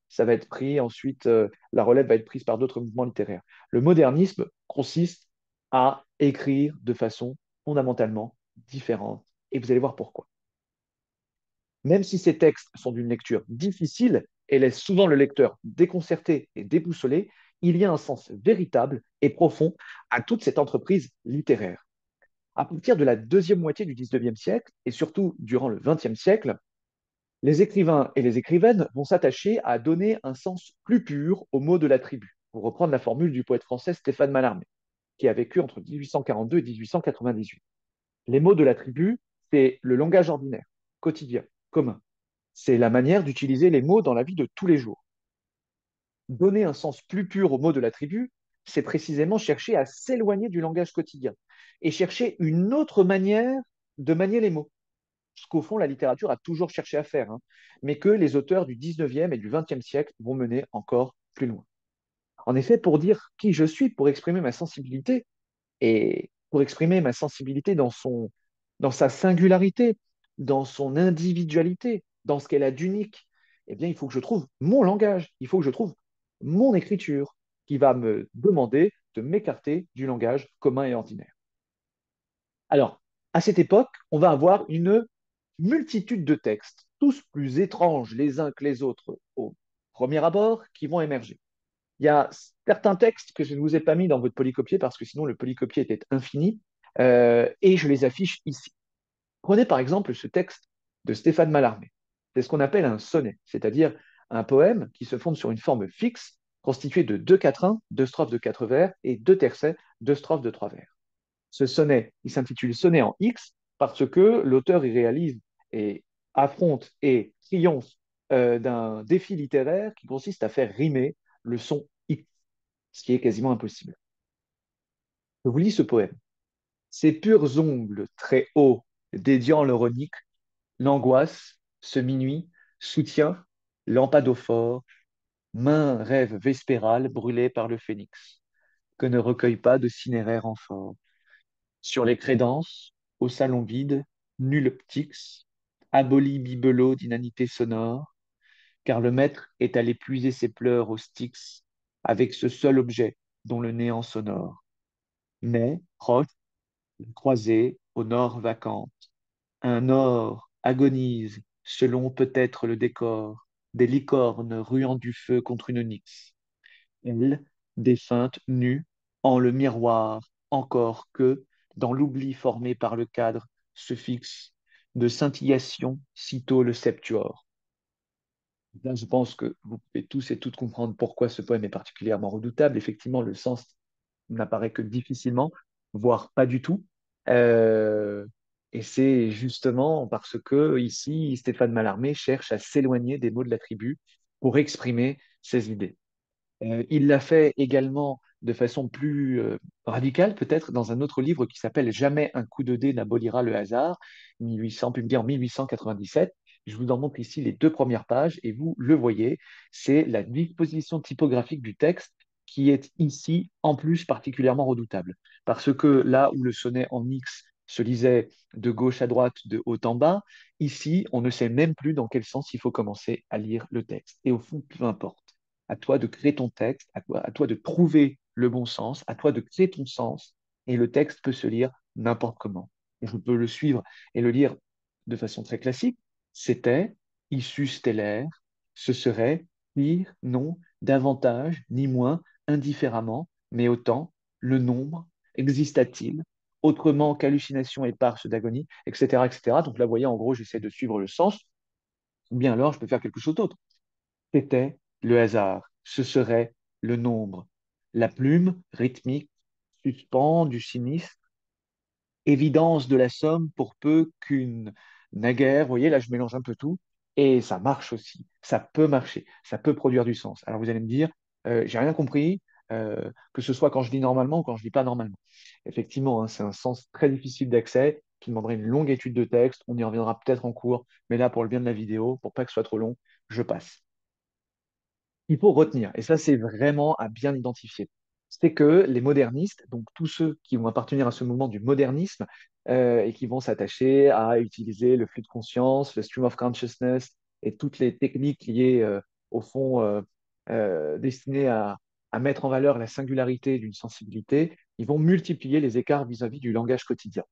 Ça va être pris ensuite, la relève va être prise par d'autres mouvements littéraires. Le modernisme consiste à écrire de façon fondamentalement différente. Et vous allez voir pourquoi. Même si ces textes sont d'une lecture difficile et laissent souvent le lecteur déconcerté et déboussolé, il y a un sens véritable et profond à toute cette entreprise littéraire. À partir de la deuxième moitié du XIXe siècle, et surtout durant le XXe siècle, les écrivains et les écrivaines vont s'attacher à donner un sens plus pur aux mots de la tribu, pour reprendre la formule du poète français Stéphane Mallarmé, qui a vécu entre 1842 et 1898. Les mots de la tribu, c'est le langage ordinaire, quotidien, commun. C'est la manière d'utiliser les mots dans la vie de tous les jours. Donner un sens plus pur aux mots de la tribu, c'est précisément chercher à s'éloigner du langage quotidien et chercher une autre manière de manier les mots, ce qu'au fond la littérature a toujours cherché à faire, hein, mais que les auteurs du 19e et du 20e siècle vont mener encore plus loin. En effet, pour dire qui je suis, pour exprimer ma sensibilité, et pour exprimer ma sensibilité dans sa singularité, dans son individualité, dans ce qu'elle a d'unique, eh bien, il faut que je trouve mon langage, il faut que je trouve mon écriture qui va me demander de m'écarter du langage commun et ordinaire. Alors, à cette époque, on va avoir une multitude de textes, tous plus étranges les uns que les autres au premier abord, qui vont émerger. Il y a certains textes que je ne vous ai pas mis dans votre polycopier parce que sinon le polycopier était infini, et je les affiche ici. Prenez par exemple ce texte de Stéphane Mallarmé. C'est ce qu'on appelle un sonnet, c'est-à-dire un poème qui se fonde sur une forme fixe constituée de deux quatrains, deux strophes de quatre vers, et deux tercets, deux strophes de trois vers. Ce sonnet, il s'intitule Sonnet en X parce que l'auteur y réalise et affronte et triomphe d'un défi littéraire qui consiste à faire rimer le son X, ce qui est quasiment impossible. Je vous lis ce poème. Ses purs ongles très hauts, dédiant l'euronique, l'angoisse, ce minuit, soutient, lampadophore, main rêve vespéral brûlé par le phénix, que ne recueille pas de cinéraire amphore. Sur les crédences, au salon vide, nul ptix, aboli bibelot d'inanité sonore, car le maître est allé puiser ses pleurs au Styx avec ce seul objet dont le néant sonore. Mais, proche, une croisée, au nord vacante, un or agonise selon peut-être le décor, des licornes ruant du feu contre une nyx. Elle, défunte, nue, en le miroir, encore que, dans l'oubli formé par le cadre, se fixe de scintillation sitôt le septuor. Là, je pense que vous pouvez tous et toutes comprendre pourquoi ce poème est particulièrement redoutable. Effectivement, le sens n'apparaît que difficilement, voire pas du tout. Euh, et c'est justement parce que ici, Stéphane Mallarmé cherche à s'éloigner des mots de la tribu pour exprimer ses idées. Il l'a fait également de façon plus radicale, peut-être, dans un autre livre qui s'appelle Jamais un coup de dé n'abolira le hasard, 1800, publié en 1897. Je vous en montre ici les deux premières pages et vous le voyez, c'est la disposition typographique du texte qui est ici en plus particulièrement redoutable. Parce que là où le sonnet en X se lisait de gauche à droite, de haut en bas, ici on ne sait même plus dans quel sens il faut commencer à lire le texte. Et au fond, peu importe. À toi de créer ton texte, à toi de trouver le bon sens, à toi de créer ton sens, et le texte peut se lire n'importe comment. Je peux le suivre et le lire de façon très classique. C'était, issu stellaire, ce serait, pire, non, davantage, ni moins, indifféremment, mais autant, le nombre, exista-t-il, autrement qu'hallucination éparse d'agonie, etc., etc. Donc là, vous voyez, en gros, j'essaie de suivre le sens, ou bien alors je peux faire quelque chose d'autre. C'était le hasard, ce serait le nombre. La plume, rythmique, suspend du sinistre, évidence de la somme pour peu qu'une naguère, vous voyez, là je mélange un peu tout, et ça marche aussi, ça peut marcher, ça peut produire du sens. Alors vous allez me dire, j'ai rien compris, que ce soit quand je lis normalement ou quand je lis pas normalement. Effectivement, hein, c'est un sens très difficile d'accès qui demanderait une longue étude de texte, on y reviendra peut-être en cours, mais là pour le bien de la vidéo, pour pas que ce soit trop long, je passe. Il faut retenir, et ça c'est vraiment à bien identifier, c'est que les modernistes, donc tous ceux qui vont appartenir à ce mouvement du modernisme et qui vont s'attacher à utiliser le flux de conscience, le stream of consciousness et toutes les techniques liées au fond destinées à mettre en valeur la singularité d'une sensibilité, ils vont multiplier les écarts vis-à-vis du langage quotidien.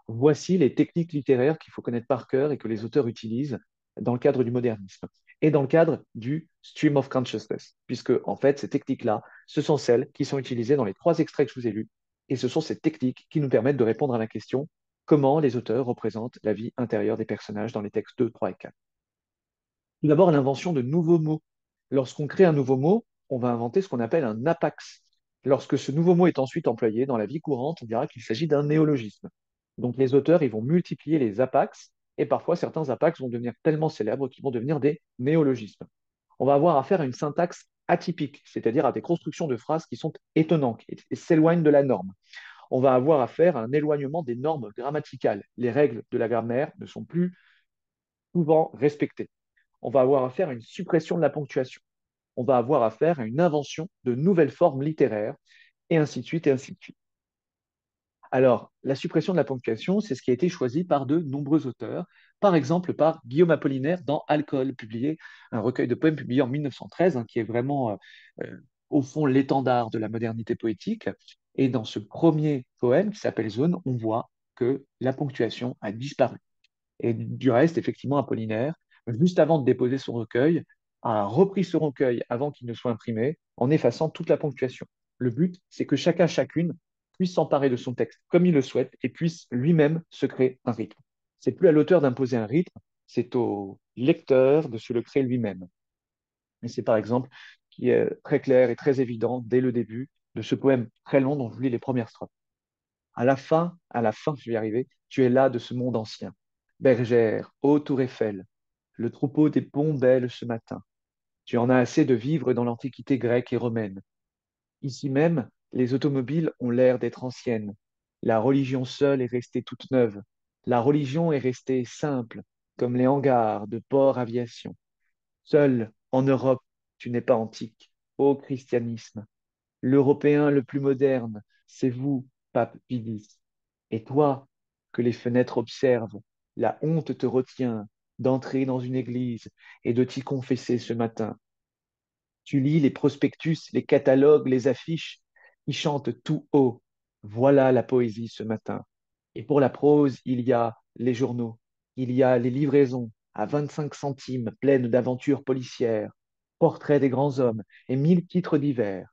Voici les techniques littéraires qu'il faut connaître par cœur et que les auteurs utilisent dans le cadre du modernisme et dans le cadre du stream of consciousness, puisque en fait, ces techniques-là, ce sont celles qui sont utilisées dans les trois extraits que je vous ai lus, et ce sont ces techniques qui nous permettent de répondre à la question comment les auteurs représentent la vie intérieure des personnages dans les textes 2, 3 et 4. Tout d'abord, l'invention de nouveaux mots. Lorsqu'on crée un nouveau mot, on va inventer ce qu'on appelle un apax. Lorsque ce nouveau mot est ensuite employé dans la vie courante, on dira qu'il s'agit d'un néologisme. Donc les auteurs, ils vont multiplier les apax, et parfois certains apax vont devenir tellement célèbres qu'ils vont devenir des néologismes. On va avoir affaire à une syntaxe atypique, c'est-à-dire à des constructions de phrases qui sont étonnantes et s'éloignent de la norme. On va avoir affaire à un éloignement des normes grammaticales. Les règles de la grammaire ne sont plus souvent respectées. On va avoir affaire à une suppression de la ponctuation. On va avoir affaire à une invention de nouvelles formes littéraires, et ainsi de suite, et ainsi de suite. Alors, la suppression de la ponctuation, c'est ce qui a été choisi par de nombreux auteurs, par exemple par Guillaume Apollinaire dans Alcool, publié, un recueil de poèmes publié en 1913, hein, qui est vraiment, au fond, l'étendard de la modernité poétique. Et dans ce premier poème, qui s'appelle Zone, on voit que la ponctuation a disparu. Et du reste, effectivement, Apollinaire, juste avant de déposer son recueil, a repris ce recueil avant qu'il ne soit imprimé, en effaçant toute la ponctuation. Le but, c'est que chacun, chacune puisse s'emparer de son texte comme il le souhaite et puisse lui-même se créer un rythme. C'est plus à l'auteur d'imposer un rythme, c'est au lecteur de se le créer lui-même. Et c'est par exemple qui est très clair et très évident dès le début de ce poème très long dont je vous lis les premières strophes. À la fin, je vais y arriver, tu es là de ce monde ancien. Bergère, ô tour Eiffel, le troupeau des bons belles ce matin. Tu en as assez de vivre dans l'antiquité grecque et romaine. Ici même, les automobiles ont l'air d'être anciennes. La religion seule est restée toute neuve. La religion est restée simple, comme les hangars de port aviation. Seul, en Europe, tu n'es pas antique. Ô christianisme, l'Européen le plus moderne, c'est vous, pape Pie X. Et toi, que les fenêtres observent, la honte te retient d'entrer dans une église et de t'y confesser ce matin. Tu lis les prospectus, les catalogues, les affiches, qui chantent tout haut. Voilà la poésie ce matin. Et pour la prose, il y a les journaux, il y a les livraisons, à 25 centimes, pleine d'aventures policières, portraits des grands hommes et 1000 titres divers.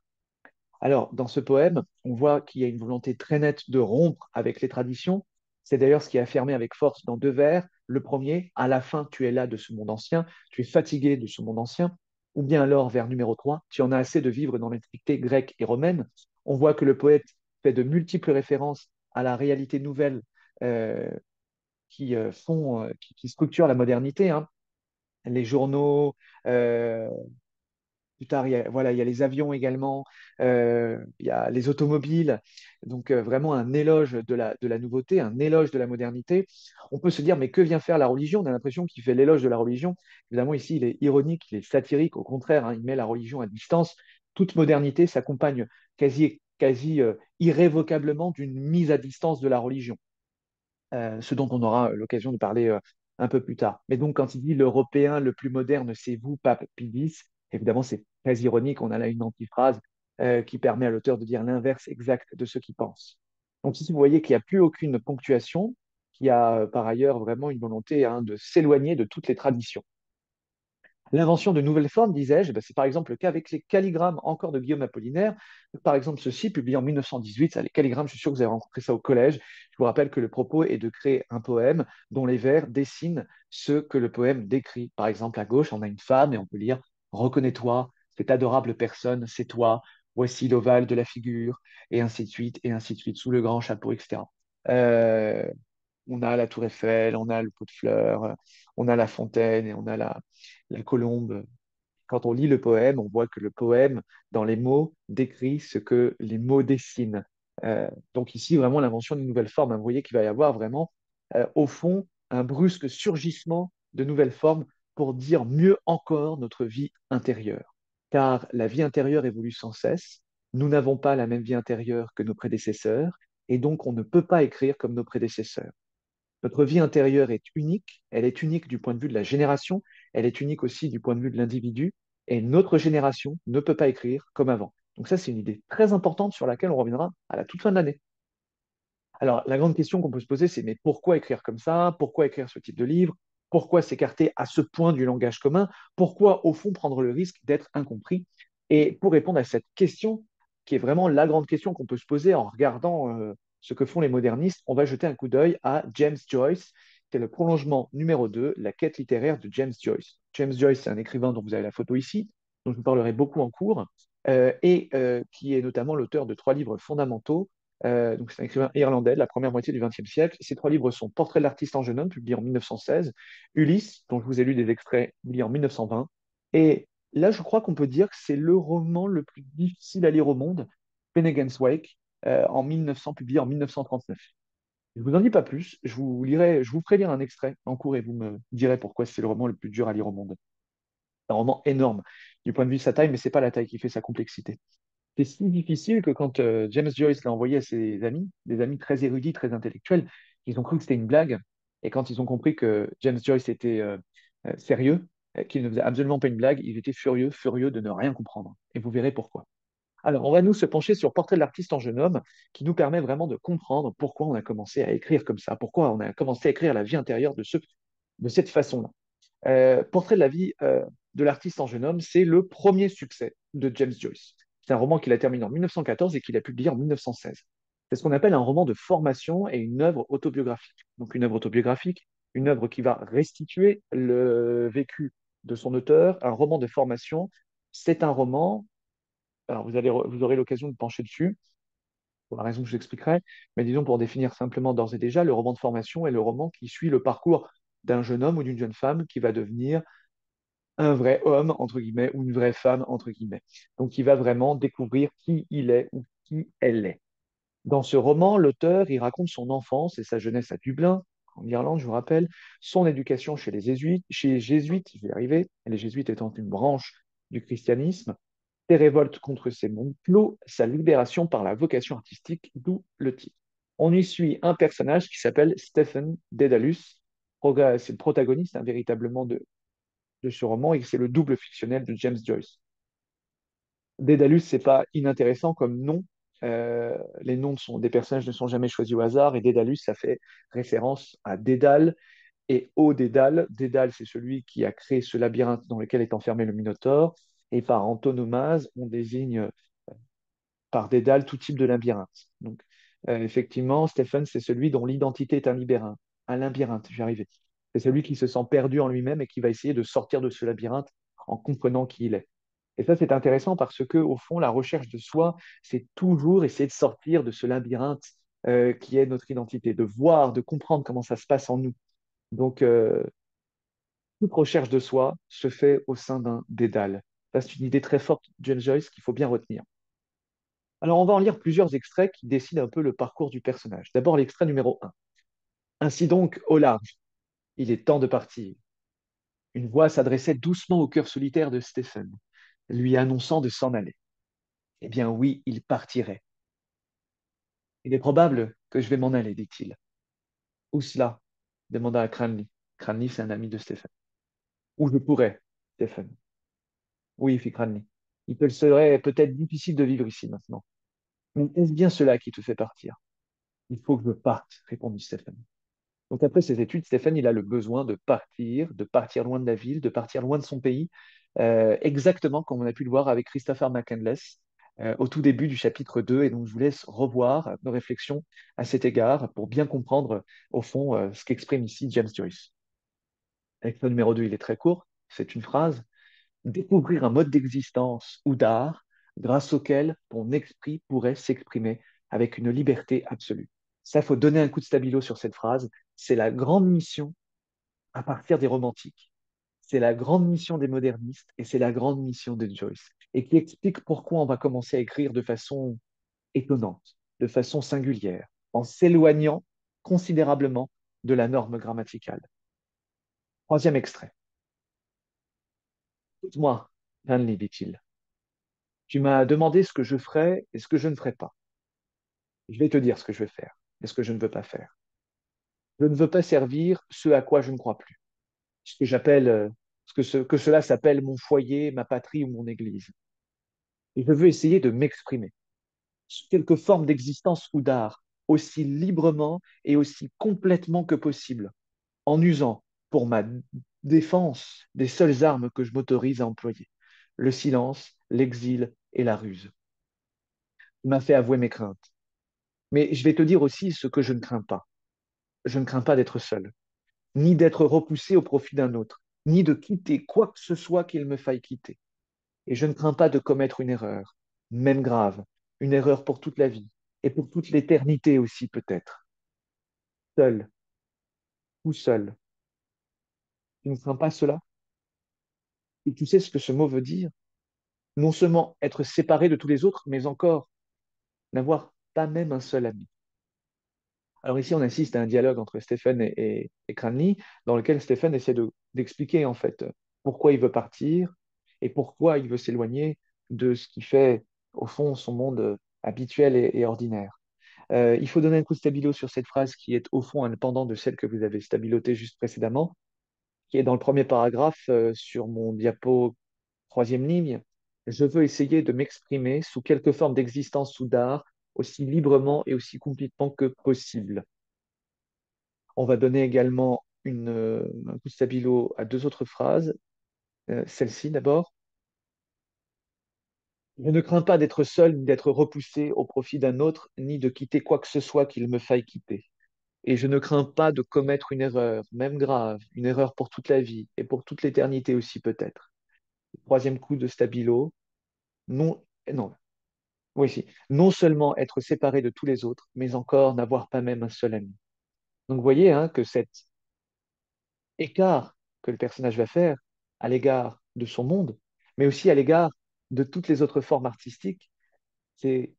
Alors, dans ce poème, on voit qu'il y a une volonté très nette de rompre avec les traditions. C'est d'ailleurs ce qui est affirmé avec force dans deux vers. Le premier, à la fin, tu es là de ce monde ancien, tu es fatigué de ce monde ancien. Ou bien alors, vers numéro 3, tu en as assez de vivre dans l'antiquité grecque et romaine. On voit que le poète fait de multiples références à la réalité nouvelle euh, qui structurent la modernité, hein. Les journaux, euh, plus tard, voilà, il y a les avions également, il y a les automobiles. Donc, vraiment un éloge de la nouveauté, un éloge de la modernité. On peut se dire, mais que vient faire la religion? On a l'impression qu'il fait l'éloge de la religion. Évidemment, ici, il est ironique, il est satirique. Au contraire, hein, il met la religion à distance. Toute modernité s'accompagne quasi irrévocablement d'une mise à distance de la religion, ce dont on aura l'occasion de parler un peu plus tard. Mais donc, quand il dit l'Européen le plus moderne, c'est vous, Pape Pie X, évidemment, c'est très ironique. On a là une antiphrase qui permet à l'auteur de dire l'inverse exact de ce qu'il pense. Donc, ici, vous voyez qu'il n'y a plus aucune ponctuation, qu'il y a par ailleurs vraiment une volonté, hein, de s'éloigner de toutes les traditions. L'invention de nouvelles formes, disais-je, ben, c'est par exemple le cas avec les calligrammes encore de Guillaume Apollinaire. Par exemple, ceci, publié en 1918, ça, les calligrammes, je suis sûr que vous avez rencontré ça au collège. Je vous rappelle que le propos est de créer un poème dont les vers dessinent ce que le poème décrit. Par exemple, à gauche, on a une femme et on peut lire Reconnais-toi, cette adorable personne, c'est toi, voici l'ovale de la figure, et ainsi de suite, sous le grand chapeau, etc. Euh, on a la tour Eiffel, on a le pot de fleurs, on a la fontaine et on a la colombe. Quand on lit le poème, on voit que le poème, dans les mots, décrit ce que les mots dessinent. Donc ici, vraiment l'invention d'une nouvelle forme, hein. Vous voyez qu'il va y avoir vraiment, au fond, un brusque surgissement de nouvelles formes pour dire mieux encore notre vie intérieure. Car la vie intérieure évolue sans cesse. Nous n'avons pas la même vie intérieure que nos prédécesseurs, et donc on ne peut pas écrire comme nos prédécesseurs. Notre vie intérieure est unique, elle est unique du point de vue de la génération, elle est unique aussi du point de vue de l'individu, et notre génération ne peut pas écrire comme avant. Donc ça, c'est une idée très importante sur laquelle on reviendra à la toute fin de l'année. Alors, la grande question qu'on peut se poser, c'est mais pourquoi écrire comme ça? Pourquoi écrire ce type de livre? Pourquoi s'écarter à ce point du langage commun? Pourquoi, au fond, prendre le risque d'être incompris? Et pour répondre à cette question, qui est vraiment la grande question qu'on peut se poser en regardant ce que font les modernistes, on va jeter un coup d'œil à James Joyce. C'est le prolongement numéro 2, la quête littéraire de James Joyce. James Joyce, c'est un écrivain dont vous avez la photo ici, dont je vous parlerai beaucoup en cours, qui est notamment l'auteur de trois livres fondamentaux. Donc c'est un écrivain irlandais de la première moitié du XXe siècle. Ces trois livres sont Portrait de l'artiste en jeune homme, publié en 1916, Ulysse, dont je vous ai lu des extraits, publié en 1920. Et là, je crois qu'on peut dire que c'est le roman le plus difficile à lire au monde, Finnegan's Wake, en 1900, publié en 1939. Je vous en dis pas plus, je vous ferai lire un extrait en cours et vous me direz pourquoi c'est le roman le plus dur à lire au monde. C'est un roman énorme du point de vue de sa taille, mais c'est pas la taille qui fait sa complexité. C'est si difficile que quand James Joyce l'a envoyé à ses amis, des amis très érudits, très intellectuels, ils ont cru que c'était une blague. Et quand ils ont compris que James Joyce était sérieux, qu'il ne faisait absolument pas une blague, ils étaient furieux, furieux de ne rien comprendre. Et vous verrez pourquoi. Alors, on va nous se pencher sur Portrait de l'artiste en jeune homme, qui nous permet vraiment de comprendre pourquoi on a commencé à écrire comme ça, pourquoi on a commencé à écrire la vie intérieure de cette façon-là. Portrait de la vie de l'artiste en jeune homme, c'est le premier succès de James Joyce. C'est un roman qu'il a terminé en 1914 et qu'il a publié en 1916. C'est ce qu'on appelle un roman de formation et une œuvre autobiographique. Donc une œuvre autobiographique, une œuvre qui va restituer le vécu de son auteur, un roman de formation. C'est un roman, alors vous aurez l'occasion de pencher dessus, pour la raison que je vous expliquerai, mais disons pour définir simplement d'ores et déjà, le roman de formation est le roman qui suit le parcours d'un jeune homme ou d'une jeune femme qui va devenir un vrai homme, entre guillemets, ou une vraie femme, entre guillemets. Donc, il va vraiment découvrir qui il est ou qui elle est. Dans ce roman, l'auteur, il raconte son enfance et sa jeunesse à Dublin, en Irlande, je vous rappelle, son éducation chez les jésuites, je vais y arriver, les jésuites étant une branche du christianisme, ses révoltes contre ses mondes clos, sa libération par la vocation artistique, d'où le titre. On y suit un personnage qui s'appelle Stephen Dedalus. C'est le protagoniste, hein, véritablement, de ce roman et c'est le double fictionnel de James Joyce. Dédalus, c'est pas inintéressant comme nom. Les noms des personnages ne sont jamais choisis au hasard et Dédalus, ça fait référence à Dédale Et au Dédale, Dédale, c'est celui qui a créé ce labyrinthe dans lequel est enfermé le Minotaure. Et par antonomase, on désigne par Dédale tout type de labyrinthe. Donc, effectivement, Stephen, c'est celui dont l'identité est un labyrinthe, j'y arrivais. C'est celui qui se sent perdu en lui-même et qui va essayer de sortir de ce labyrinthe en comprenant qui il est. Et ça, c'est intéressant parce que, au fond, la recherche de soi, c'est toujours essayer de sortir de ce labyrinthe qui est notre identité, de voir, de comprendre comment ça se passe en nous. Donc, toute recherche de soi se fait au sein d'un dédale. Ça, c'est une idée très forte de James Joyce qu'il faut bien retenir. Alors, on va en lire plusieurs extraits qui dessinent un peu le parcours du personnage. D'abord, l'extrait numéro 1. Ainsi donc, au large, il est temps de partir. Une voix s'adressait doucement au cœur solitaire de Stephen, lui annonçant de s'en aller. Eh bien oui, il partirait. Il est probable que je vais m'en aller, dit-il. Où cela? Demanda Cranley. Cranley, c'est un ami de Stephen. Où je pourrais, Stephen. Oui, fit Cranley. Il te serait peut-être difficile de vivre ici maintenant. Mais est-ce bien cela qui te fait partir? Il faut que je parte, répondit Stephen. Donc après ses études, Stephen, il a le besoin de partir loin de la ville, de partir loin de son pays, exactement comme on a pu le voir avec Christopher McCandless au tout début du chapitre 2. Et donc je vous laisse revoir nos réflexions à cet égard pour bien comprendre au fond ce qu'exprime ici James Joyce. L'extrait numéro 2, il est très court, c'est une phrase. Découvrir un mode d'existence ou d'art grâce auquel ton esprit pourrait s'exprimer avec une liberté absolue. Ça, il faut donner un coup de stabilo sur cette phrase. C'est la grande mission à partir des romantiques. C'est la grande mission des modernistes et c'est la grande mission de Joyce. Et qui explique pourquoi on va commencer à écrire de façon étonnante, de façon singulière, en s'éloignant considérablement de la norme grammaticale. Troisième extrait. Écoute-moi, Hanley, dit-il. Tu m'as demandé ce que je ferais et ce que je ne ferais pas. Je vais te dire ce que je vais faire et ce que je ne veux pas faire. Je ne veux pas servir ce à quoi je ne crois plus, ce que j'appelle, que cela s'appelle mon foyer, ma patrie ou mon église. Et je veux essayer de m'exprimer sous quelque forme d'existence ou d'art, aussi librement et aussi complètement que possible, en usant pour ma défense des seules armes que je m'autorise à employer, le silence, l'exil et la ruse. Il m'a fait avouer mes craintes. Mais je vais te dire aussi ce que je ne crains pas. Je ne crains pas d'être seul, ni d'être repoussé au profit d'un autre, ni de quitter quoi que ce soit qu'il me faille quitter. Et je ne crains pas de commettre une erreur, même grave, une erreur pour toute la vie, et pour toute l'éternité aussi peut-être. Seul, tout seul. Tu ne crains pas cela? Et tu sais ce que ce mot veut dire? Non seulement être séparé de tous les autres, mais encore n'avoir pas même un seul ami. Alors ici, on assiste à un dialogue entre Stephen et Cranley, dans lequel Stephen essaie d'expliquer en fait pourquoi il veut partir et pourquoi il veut s'éloigner de ce qui fait au fond son monde habituel et ordinaire. Il faut donner un coup de stabilo sur cette phrase qui est au fond un pendant de celle que vous avez stabilotée juste précédemment, qui est dans le premier paragraphe sur mon diapo troisième ligne. Je veux essayer de m'exprimer sous quelque forme d'existence ou d'art aussi librement et aussi complètement que possible. On va donner également un coup de stabilo à deux autres phrases. Celle-ci d'abord. Je ne crains pas d'être seul, ni d'être repoussé au profit d'un autre, ni de quitter quoi que ce soit qu'il me faille quitter. Et je ne crains pas de commettre une erreur, même grave, une erreur pour toute la vie et pour toute l'éternité aussi peut-être. Troisième coup de stabilo. Non, non, oui, si. Non seulement être séparé de tous les autres, mais encore n'avoir pas même un seul ami. Donc vous voyez hein, que cet écart que le personnage va faire à l'égard de son monde, mais aussi à l'égard de toutes les autres formes artistiques, c'est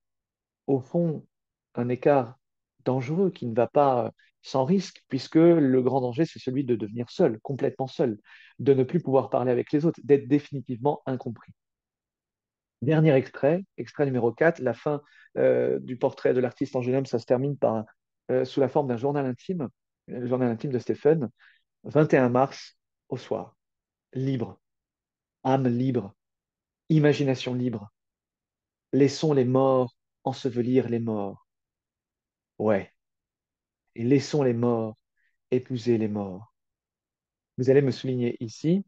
au fond un écart dangereux qui ne va pas sans risque, puisque le grand danger, c'est celui de devenir seul, complètement seul, de ne plus pouvoir parler avec les autres, d'être définitivement incompris. Dernier extrait, extrait numéro 4, la fin du portrait de l'artiste en jeune homme, ça se termine par, sous la forme d'un journal intime, le journal intime de Stephen, 21 mars au soir, libre, âme libre, imagination libre, laissons les morts ensevelir les morts, ouais, et laissons les morts épouser les morts. Vous allez me souligner ici,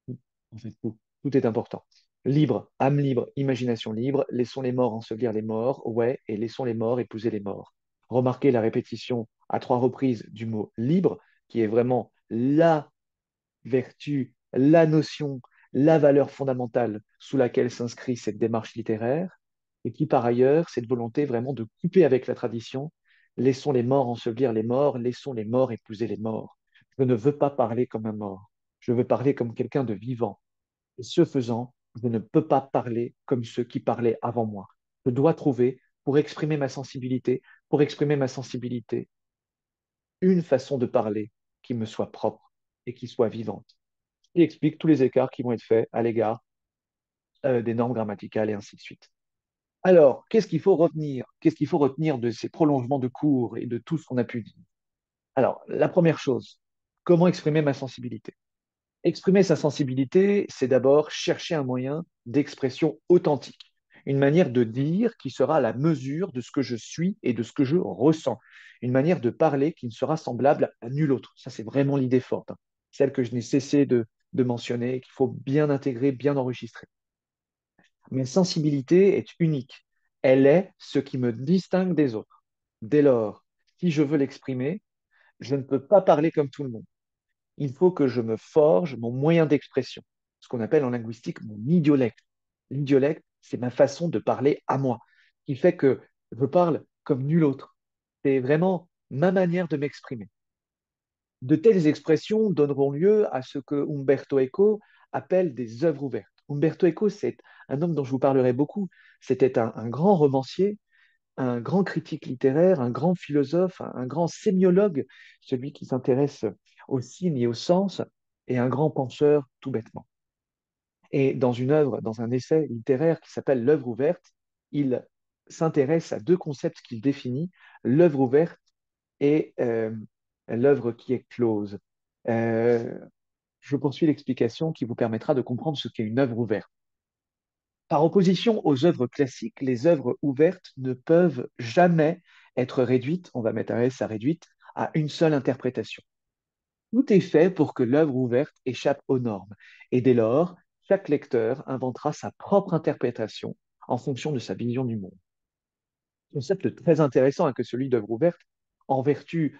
en fait, tout est important. Libre, âme libre, imagination libre, laissons les morts ensevelir les morts, ouais, et laissons les morts épouser les morts. Remarquez la répétition à 3 reprises du mot libre, qui est vraiment la vertu, la notion, la valeur fondamentale sous laquelle s'inscrit cette démarche littéraire, et qui par ailleurs, cette volonté vraiment de couper avec la tradition, laissons les morts ensevelir les morts, laissons les morts épouser les morts. Je ne veux pas parler comme un mort, je veux parler comme quelqu'un de vivant. Et ce faisant, je ne peux pas parler comme ceux qui parlaient avant moi. Je dois trouver, pour exprimer ma sensibilité, une façon de parler qui me soit propre et qui soit vivante. Il explique tous les écarts qui vont être faits à l'égard des normes grammaticales et ainsi de suite. Alors, qu'est-ce qu'il faut retenir? Qu'est-ce qu'il faut retenir de ces prolongements de cours et de tout ce qu'on a pu dire? Alors, la première chose, comment exprimer ma sensibilité? Exprimer sa sensibilité, c'est d'abord chercher un moyen d'expression authentique, une manière de dire qui sera à la mesure de ce que je suis et de ce que je ressens, une manière de parler qui ne sera semblable à nul autre. Ça, c'est vraiment l'idée forte, hein. Celle que je n'ai cessé de mentionner, qu'il faut bien intégrer, bien enregistrer. Ma sensibilité est unique. Elle est ce qui me distingue des autres. Dès lors, si je veux l'exprimer, je ne peux pas parler comme tout le monde. Il faut que je me forge mon moyen d'expression, ce qu'on appelle en linguistique mon idiolecte. L'idiolecte, c'est ma façon de parler à moi, qui fait que je parle comme nul autre. C'est vraiment ma manière de m'exprimer. De telles expressions donneront lieu à ce que Umberto Eco appelle des œuvres ouvertes. Umberto Eco, c'est un homme dont je vous parlerai beaucoup. C'était un grand romancier, un grand critique littéraire, un grand philosophe, un grand sémiologue, celui qui s'intéresse aux signes et au sens, et un grand penseur tout bêtement. Et dans une œuvre, dans un essai littéraire qui s'appelle L'œuvre ouverte, il s'intéresse à deux concepts qu'il définit, l'œuvre ouverte et l'œuvre qui est close. Euh, je poursuis l'explication qui vous permettra de comprendre ce qu'est une œuvre ouverte. Par opposition aux œuvres classiques, les œuvres ouvertes ne peuvent jamais être réduites, on va mettre un S à réduite, à une seule interprétation. Tout est fait pour que l'œuvre ouverte échappe aux normes. Et dès lors, chaque lecteur inventera sa propre interprétation en fonction de sa vision du monde. Concept très intéressant hein, que celui d'œuvre ouverte, en vertu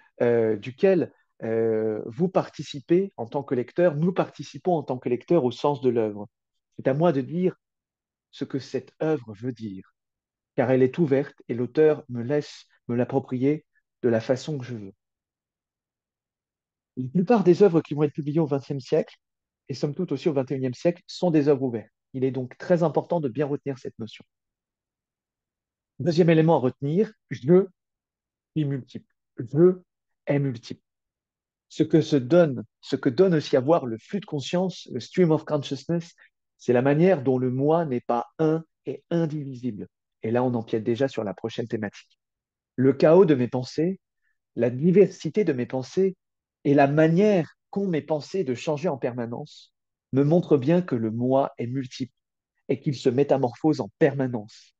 duquel vous participez en tant que lecteur, nous participons en tant que lecteur au sens de l'œuvre. C'est à moi de dire ce que cette œuvre veut dire, car elle est ouverte et l'auteur me laisse me l'approprier de la façon que je veux. La plupart des œuvres qui vont être publiées au XXe siècle, et somme toute aussi au XXIe siècle, sont des œuvres ouvertes. Il est donc très important de bien retenir cette notion. Deuxième élément à retenir, je suis multiple. Je est multiple. Ce que donne aussi à voir le flux de conscience, le stream of consciousness, c'est la manière dont le moi n'est pas un et indivisible. Et là, on empiète déjà sur la prochaine thématique. Le chaos de mes pensées, la diversité de mes pensées et la manière qu'ont mes pensées de changer en permanence me montrent bien que le moi est multiple et qu'il se métamorphose en permanence.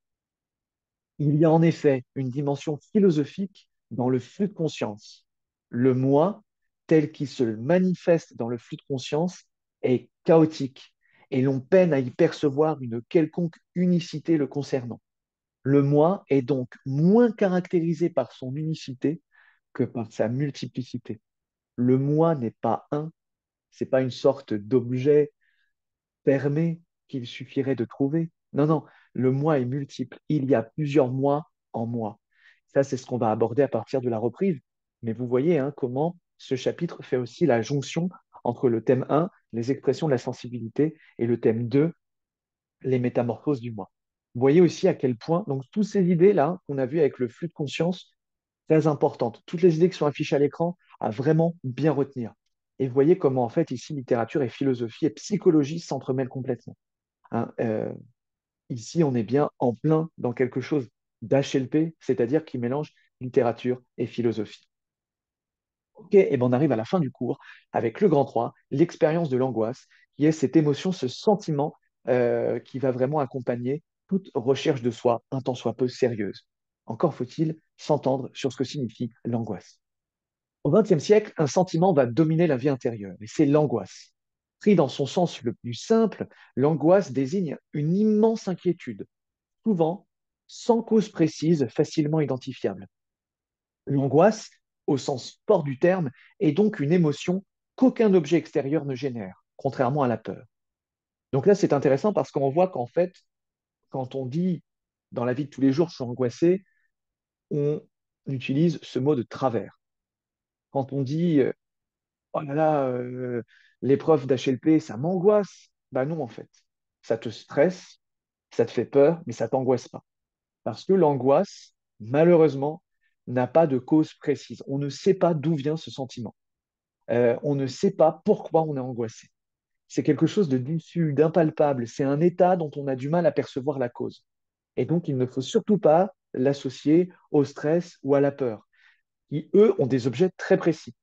Il y a en effet une dimension philosophique dans le flux de conscience. Le moi, tel qu'il se manifeste dans le flux de conscience, est chaotique et l'on peine à y percevoir une quelconque unicité le concernant. Le moi est donc moins caractérisé par son unicité que par sa multiplicité. Le moi n'est pas un, c'est pas une sorte d'objet fermé qu'il suffirait de trouver. Non, non, le moi est multiple. Il y a plusieurs moi en moi. Ça, c'est ce qu'on va aborder à partir de la reprise. Mais vous voyez hein, comment ce chapitre fait aussi la jonction entre le thème 1, les expressions de la sensibilité, et le thème 2, les métamorphoses du moi. Vous voyez aussi à quel point, donc, toutes ces idées-là qu'on a vues avec le flux de conscience, très importantes, toutes les idées qui sont affichées à l'écran, à vraiment bien retenir. Et vous voyez comment, en fait, ici, littérature et philosophie et psychologie s'entremêlent complètement. Hein. Ici, on est bien en plein dans quelque chose d'HLP, c'est-à-dire qui mélange littérature et philosophie. Ok, et ben on arrive à la fin du cours avec le grand 3, l'expérience de l'angoisse, qui est cette émotion, ce sentiment qui va vraiment accompagner toute recherche de soi, un tant soit peu sérieuse. Encore faut-il s'entendre sur ce que signifie l'angoisse. Au XXe siècle, un sentiment va dominer la vie intérieure, et c'est l'angoisse. Pris dans son sens le plus simple, l'angoisse désigne une immense inquiétude, souvent sans cause précise, facilement identifiable. L'angoisse, au sens fort du terme, est donc une émotion qu'aucun objet extérieur ne génère, contrairement à la peur. Donc là, c'est intéressant parce qu'on voit qu'en fait, quand on dit dans la vie de tous les jours, je suis angoissé, on utilise ce mot de travers. Quand on dit, oh là là, l'épreuve d'HLP, ça m'angoisse, ben non, en fait. Ça te stresse, ça te fait peur, mais ça t'angoisse pas. Parce que l'angoisse, malheureusement, n'a pas de cause précise. On ne sait pas d'où vient ce sentiment. On ne sait pas pourquoi on est angoissé. C'est quelque chose de diffus, d'impalpable. C'est un état dont on a du mal à percevoir la cause. Et donc, il ne faut surtout pas l'associer au stress ou à la peur, qui, eux, ont des objets très précis.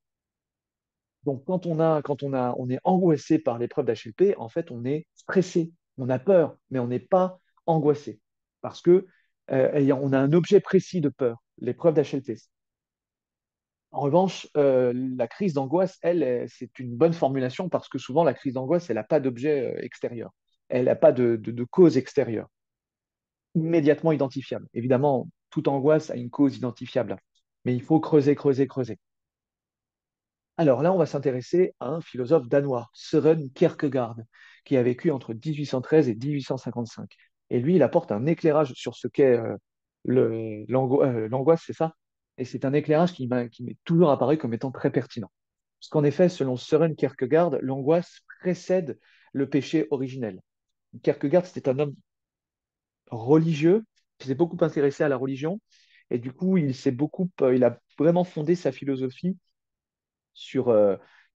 Donc, on est angoissé par l'épreuve d'HLP, en fait, on est stressé, on a peur, mais on n'est pas angoissé. Parce que on a un objet précis de peur, l'épreuve d'HLP. En revanche, la crise d'angoisse, elle, c'est une bonne formulation parce que souvent, la crise d'angoisse, elle n'a pas d'objet extérieur. Elle n'a pas de cause extérieure, immédiatement identifiable. Évidemment, toute angoisse a une cause identifiable, mais il faut creuser, creuser, creuser. Alors là, on va s'intéresser à un philosophe danois, Søren Kierkegaard, qui a vécu entre 1813 et 1855. Et lui, il apporte un éclairage sur ce qu'est l'angoisse, c'est ça? Et c'est un éclairage qui m'est toujours apparu comme étant très pertinent. Parce qu'en effet, selon Søren Kierkegaard, l'angoisse précède le péché originel. Kierkegaard, c'était un homme religieux qui s'est beaucoup intéressé à la religion, et du coup, il a vraiment fondé sa philosophie sur,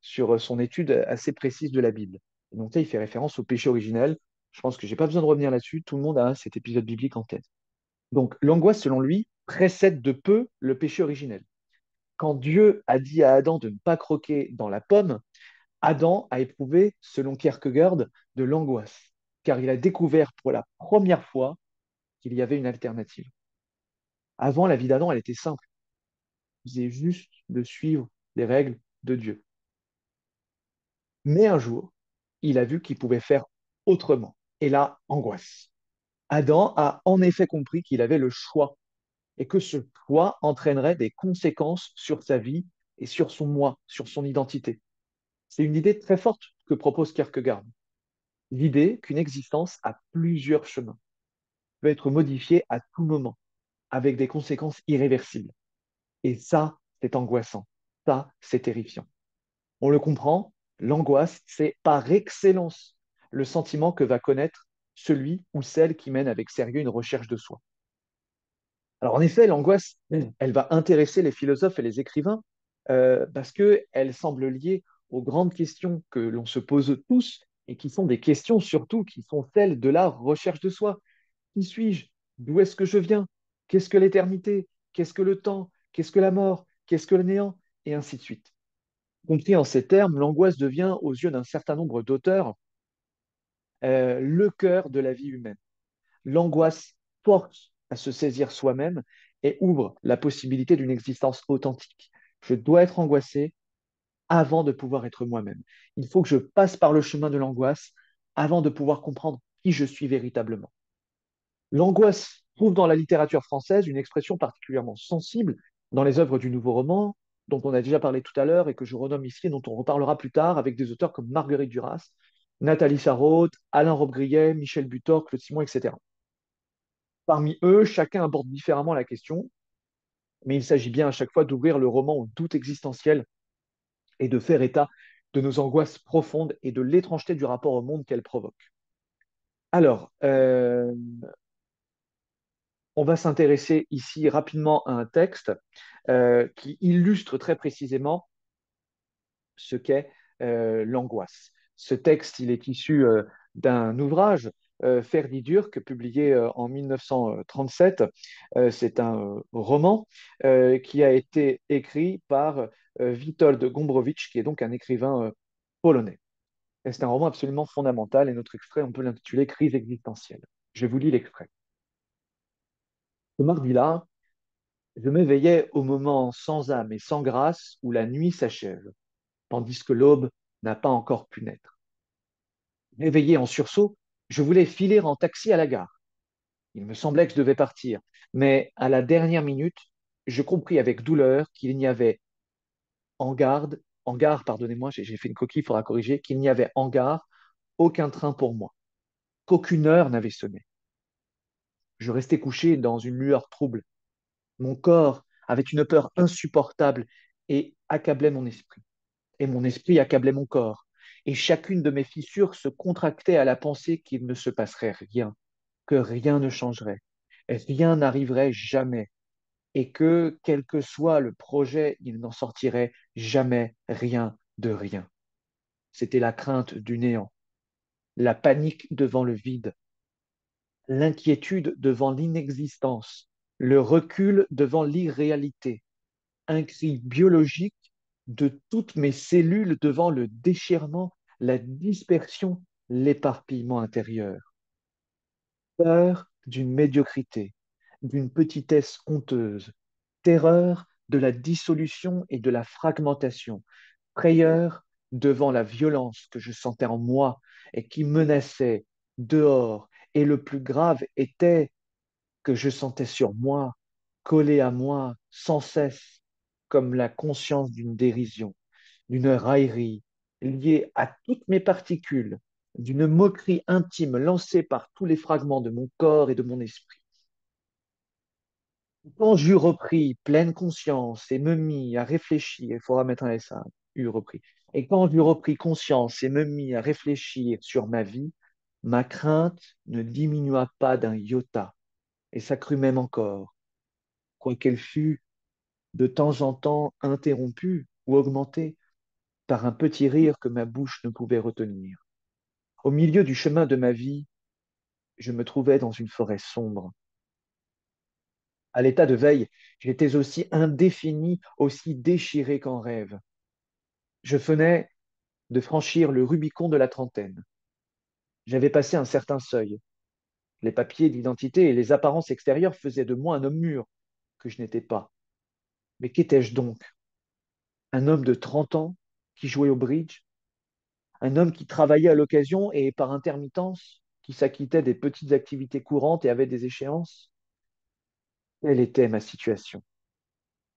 sur son étude assez précise de la Bible. Et donc là, il fait référence au péché originel. Je pense que j'ai pas besoin de revenir là-dessus. Tout le monde a cet épisode biblique en tête. Donc l'angoisse, selon lui, précède de peu le péché originel. Quand Dieu a dit à Adam de ne pas croquer dans la pomme, Adam a éprouvé, selon Kierkegaard, de l'angoisse, car il a découvert pour la première fois qu'il y avait une alternative. Avant, la vie d'Adam, elle était simple. Il faisait juste de suivre les règles de Dieu. Mais un jour, il a vu qu'il pouvait faire autrement. Et là, angoisse. Adam a en effet compris qu'il avait le choix et que ce choix entraînerait des conséquences sur sa vie et sur son moi, sur son identité. C'est une idée très forte que propose Kierkegaard. L'idée qu'une existence a plusieurs chemins, peut être modifiée à tout moment, avec des conséquences irréversibles. Et ça, c'est angoissant. Ça, c'est terrifiant. On le comprend, l'angoisse, c'est par excellence le sentiment que va connaître celui ou celle qui mène avec sérieux une recherche de soi. Alors en effet, l'angoisse, elle va intéresser les philosophes et les écrivains parce qu'elle semble liée aux grandes questions que l'on se pose tous et qui sont des questions surtout qui sont celles de la recherche de soi. Qui suis-je? D'où est-ce que je viens? Qu'est-ce que l'éternité? Qu'est-ce que le temps? Qu'est-ce que la mort? Qu'est-ce que le néant? Et ainsi de suite. Compris en ces termes, l'angoisse devient, aux yeux d'un certain nombre d'auteurs, le cœur de la vie humaine. L'angoisse force à se saisir soi-même et ouvre la possibilité d'une existence authentique. Je dois être angoissé avant de pouvoir être moi-même. Il faut que je passe par le chemin de l'angoisse avant de pouvoir comprendre qui je suis véritablement. L'angoisse trouve dans la littérature française une expression particulièrement sensible dans les œuvres du Nouveau Roman, dont on a déjà parlé tout à l'heure et que je renomme ici et dont on reparlera plus tard avec des auteurs comme Marguerite Duras, Nathalie Sarraute, Alain Robbe-Grillet, Michel Butor, Claude Simon, etc. Parmi eux, chacun aborde différemment la question, mais il s'agit bien à chaque fois d'ouvrir le roman au doute existentiel et de faire état de nos angoisses profondes et de l'étrangeté du rapport au monde qu'elles provoquent. Alors, on va s'intéresser ici rapidement à un texte qui illustre très précisément ce qu'est l'angoisse. Ce texte, il est issu d'un ouvrage, Ferdi Durk, publié en 1937. C'est un roman qui a été écrit par Witold Gombrowicz, qui est donc un écrivain polonais. Et c'est un roman absolument fondamental, et notre extrait, on peut l'intituler Crise existentielle. Je vous lis l'extrait. Ce mardi-là, Je m'éveillais au moment sans âme et sans grâce où la nuit s'achève, tandis que l'aube n'a pas encore pu naître. Réveillé en sursaut, je voulais filer en taxi à la gare. Il me semblait que je devais partir, mais à la dernière minute, je compris avec douleur qu'il n'y avait en gare, pardonnez-moi, j'ai fait une coquille, il faudra corriger, qu'il n'y avait en gare aucun train pour moi, qu'aucune heure n'avait sonné. Je restais couché dans une lueur trouble. Mon corps avait une peur insupportable et accablait mon esprit. Et mon esprit accablait mon corps. Et chacune de mes fissures se contractait à la pensée qu'il ne se passerait rien, que rien ne changerait, rien n'arriverait jamais, et que, quel que soit le projet, il n'en sortirait jamais rien de rien. C'était la crainte du néant, la panique devant le vide, l'inquiétude devant l'inexistence, le recul devant l'irréalité, un cri biologique de toutes mes cellules devant le déchirement, la dispersion, l'éparpillement intérieur. Peur d'une médiocrité, d'une petitesse honteuse, terreur de la dissolution et de la fragmentation, frayeur devant la violence que je sentais en moi et qui menaçait dehors. Et le plus grave était que je sentais sur moi, collé à moi sans cesse, comme la conscience d'une dérision, d'une raillerie liée à toutes mes particules, d'une moquerie intime lancée par tous les fragments de mon corps et de mon esprit. Quand j'eus repris pleine conscience et me mis à réfléchir, il faudra mettre un S à eut repris, et quand j'eus repris conscience et me mis à réfléchir sur ma vie, ma crainte ne diminua pas d'un iota et s'accrut même encore, quoiqu'elle fût de temps en temps interrompue ou augmentée par un petit rire que ma bouche ne pouvait retenir. Au milieu du chemin de ma vie, je me trouvais dans une forêt sombre. À l'état de veille, j'étais aussi indéfini, aussi déchiré qu'en rêve. Je venais de franchir le Rubicon de la trentaine. J'avais passé un certain seuil. Les papiers d'identité et les apparences extérieures faisaient de moi un homme mûr que je n'étais pas. Mais qu'étais-je donc? Un homme de 30 ans qui jouait au bridge? Un homme qui travaillait à l'occasion et par intermittence, qui s'acquittait des petites activités courantes et avait des échéances? Quelle était ma situation?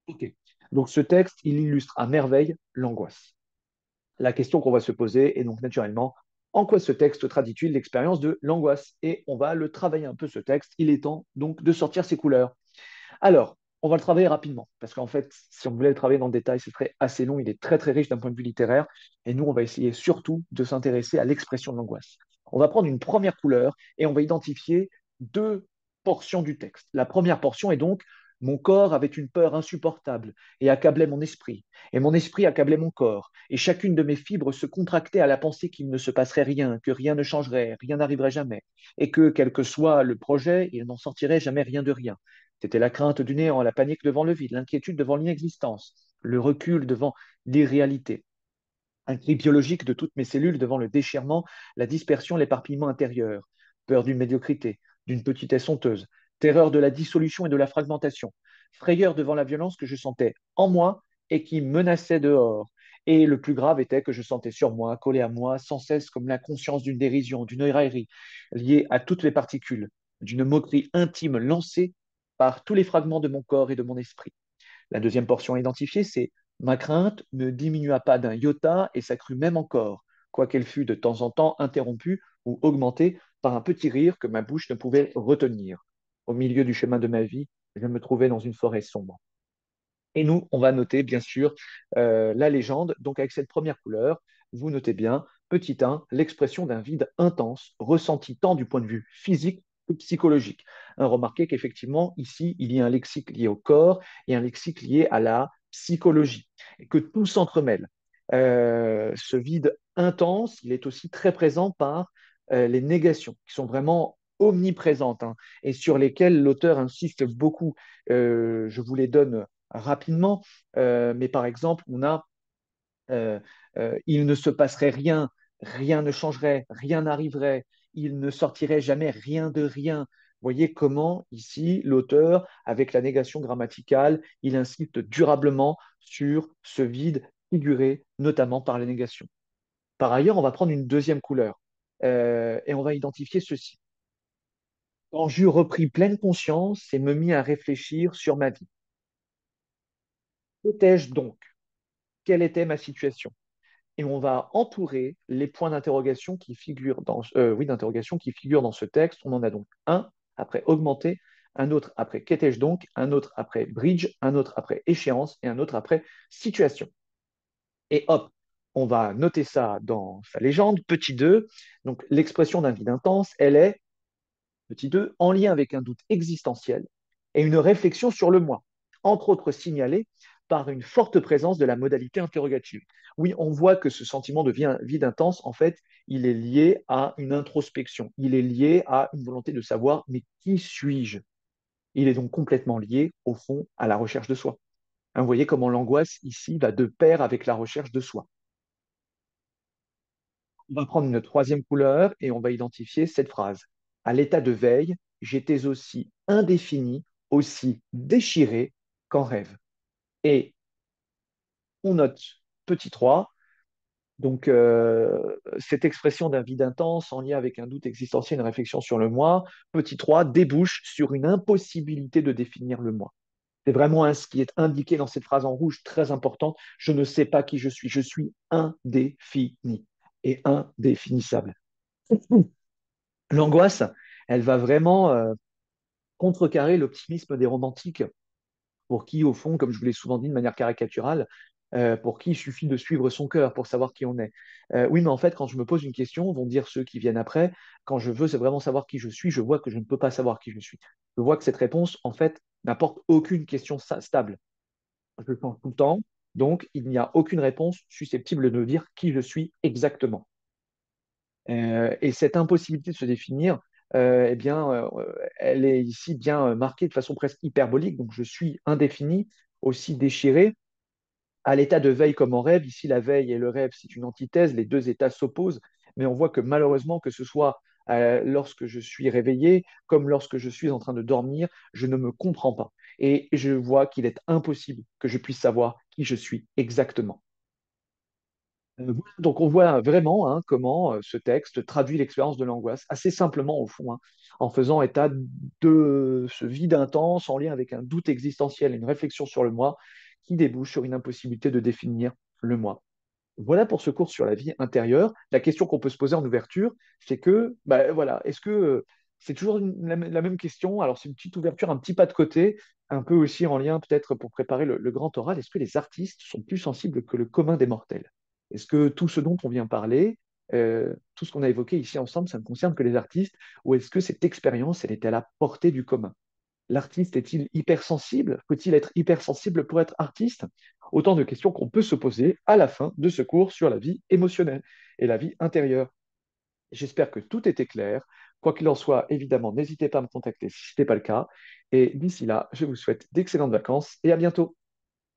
Ok. Donc ce texte, il illustre à merveille l'angoisse. La question qu'on va se poser est donc naturellement, en quoi ce texte traduit-il l'expérience de l'angoisse? Et on va le travailler un peu ce texte. Il est temps donc de sortir ses couleurs. Alors, on va le travailler rapidement, parce qu'en fait, si on voulait le travailler dans le détail, ce serait assez long. Il est très très riche d'un point de vue littéraire, et nous, on va essayer surtout de s'intéresser à l'expression de l'angoisse. On va prendre une première couleur et on va identifier deux portions du texte. La première portion est donc mon corps avait une peur insupportable et accablait mon esprit, et mon esprit accablait mon corps, et chacune de mes fibres se contractait à la pensée qu'il ne se passerait rien, que rien ne changerait, rien n'arriverait jamais, et que, quel que soit le projet, il n'en sortirait jamais rien de rien. C'était la crainte du néant, la panique devant le vide, l'inquiétude devant l'inexistence, le recul devant l'irréalité, un cri biologique de toutes mes cellules devant le déchirement, la dispersion, l'éparpillement intérieur, peur d'une médiocrité, d'une petitesse honteuse, terreur de la dissolution et de la fragmentation, frayeur devant la violence que je sentais en moi et qui menaçait dehors. Et le plus grave était que je sentais sur moi, collé à moi, sans cesse comme la conscience d'une dérision, d'une raillerie, liée à toutes les particules, d'une moquerie intime lancée par tous les fragments de mon corps et de mon esprit. La deuxième portion identifiée, c'est ma crainte ne diminua pas d'un iota et s'accrut même encore, quoiqu'elle fût de temps en temps interrompue ou augmentée par un petit rire que ma bouche ne pouvait retenir. Au milieu du chemin de ma vie, je me trouvais dans une forêt sombre. Et nous, on va noter, bien sûr, la légende. Donc, avec cette première couleur, vous notez bien, petit 1, l'expression d'un vide intense, ressenti tant du point de vue physique que psychologique. Remarquez qu'effectivement, ici, il y a un lexique lié au corps et un lexique lié à la psychologie, et que tout s'entremêle. Ce vide intense, il est aussi très présent par les négations, qui sont vraiment omniprésentes, hein, et sur lesquelles l'auteur insiste beaucoup. Je vous les donne rapidement, mais par exemple, on a euh, il ne se passerait rien, rien ne changerait, rien n'arriverait, il ne sortirait jamais rien de rien. Voyez comment ici l'auteur, avec la négation grammaticale, il insiste durablement sur ce vide figuré, notamment par la négation. Par ailleurs, on va prendre une deuxième couleur et on va identifier ceci. Quand j'eus repris pleine conscience et me mis à réfléchir sur ma vie, qu'étais-je donc? Quelle était ma situation? Et on va entourer les points d'interrogation qui figurent d'interrogation qui figurent dans ce texte. On en a donc un après augmenter, un autre après qu'étais-je donc, un autre après bridge, un autre après échéance et un autre après situation. Et hop, on va noter ça dans sa légende, petit 2. Donc l'expression d'un vide intense, elle est, petit 2, en lien avec un doute existentiel et une réflexion sur le moi, entre autres signalée par une forte présence de la modalité interrogative. Oui, on voit que ce sentiment de vide intense, en fait, il est lié à une introspection, il est lié à une volonté de savoir, mais qui suis-je? Il est donc complètement lié, au fond, à la recherche de soi. Hein, vous voyez comment l'angoisse, ici, va de pair avec la recherche de soi. On va prendre une troisième couleur et on va identifier cette phrase. À l'état de veille, j'étais aussi indéfini, aussi déchiré qu'en rêve. Et on note petit 3. Donc, cette expression d'un vide intense en lien avec un doute existentiel, une réflexion sur le moi, petit 3 débouche sur une impossibilité de définir le moi. C'est vraiment ce qui est indiqué dans cette phrase en rouge très importante. Je ne sais pas qui je suis indéfini et indéfinissable. L'angoisse, elle va vraiment contrecarrer l'optimisme des romantiques, pour qui, au fond, comme je vous l'ai souvent dit de manière caricaturale, pour qui il suffit de suivre son cœur pour savoir qui on est. Oui, mais en fait, quand je me pose une question, vont dire ceux qui viennent après, quand je veux vraiment savoir qui je suis, je vois que je ne peux pas savoir qui je suis. Je vois que cette réponse, en fait, n'apporte aucune question stable. Je le pense tout le temps, donc il n'y a aucune réponse susceptible de me dire qui je suis exactement. Et cette impossibilité de se définir, eh bien, elle est ici bien marquée de façon presque hyperbolique. Donc, je suis indéfini, aussi déchiré, à l'état de veille comme en rêve. Ici, la veille et le rêve, c'est une antithèse. Les deux états s'opposent, mais on voit que malheureusement, que ce soit lorsque je suis réveillé, comme lorsque je suis en train de dormir, je ne me comprends pas. Et je vois qu'il est impossible que je puisse savoir qui je suis exactement. Voilà, donc on voit vraiment hein, comment ce texte traduit l'expérience de l'angoisse, assez simplement au fond, hein, en faisant état de ce vide intense en lien avec un doute existentiel et une réflexion sur le moi qui débouche sur une impossibilité de définir le moi. Voilà pour ce cours sur la vie intérieure. La question qu'on peut se poser en ouverture, c'est que, bah, voilà, est-ce que c'est toujours la même question? Alors, c'est une petite ouverture, un petit pas de côté, un peu aussi en lien peut-être pour préparer le grand oral. Est-ce que les artistes sont plus sensibles que le commun des mortels? Est-ce que tout ce dont on vient parler, tout ce qu'on a évoqué ici ensemble, ça ne concerne que les artistes, ou est-ce que cette expérience, elle est à la portée du commun? L'artiste est-il hypersensible? Faut-il être hypersensible pour être artiste? Autant de questions qu'on peut se poser à la fin de ce cours sur la vie émotionnelle et la vie intérieure. J'espère que tout était clair. Quoi qu'il en soit, évidemment, n'hésitez pas à me contacter si ce n'est pas le cas. Et d'ici là, je vous souhaite d'excellentes vacances et à bientôt.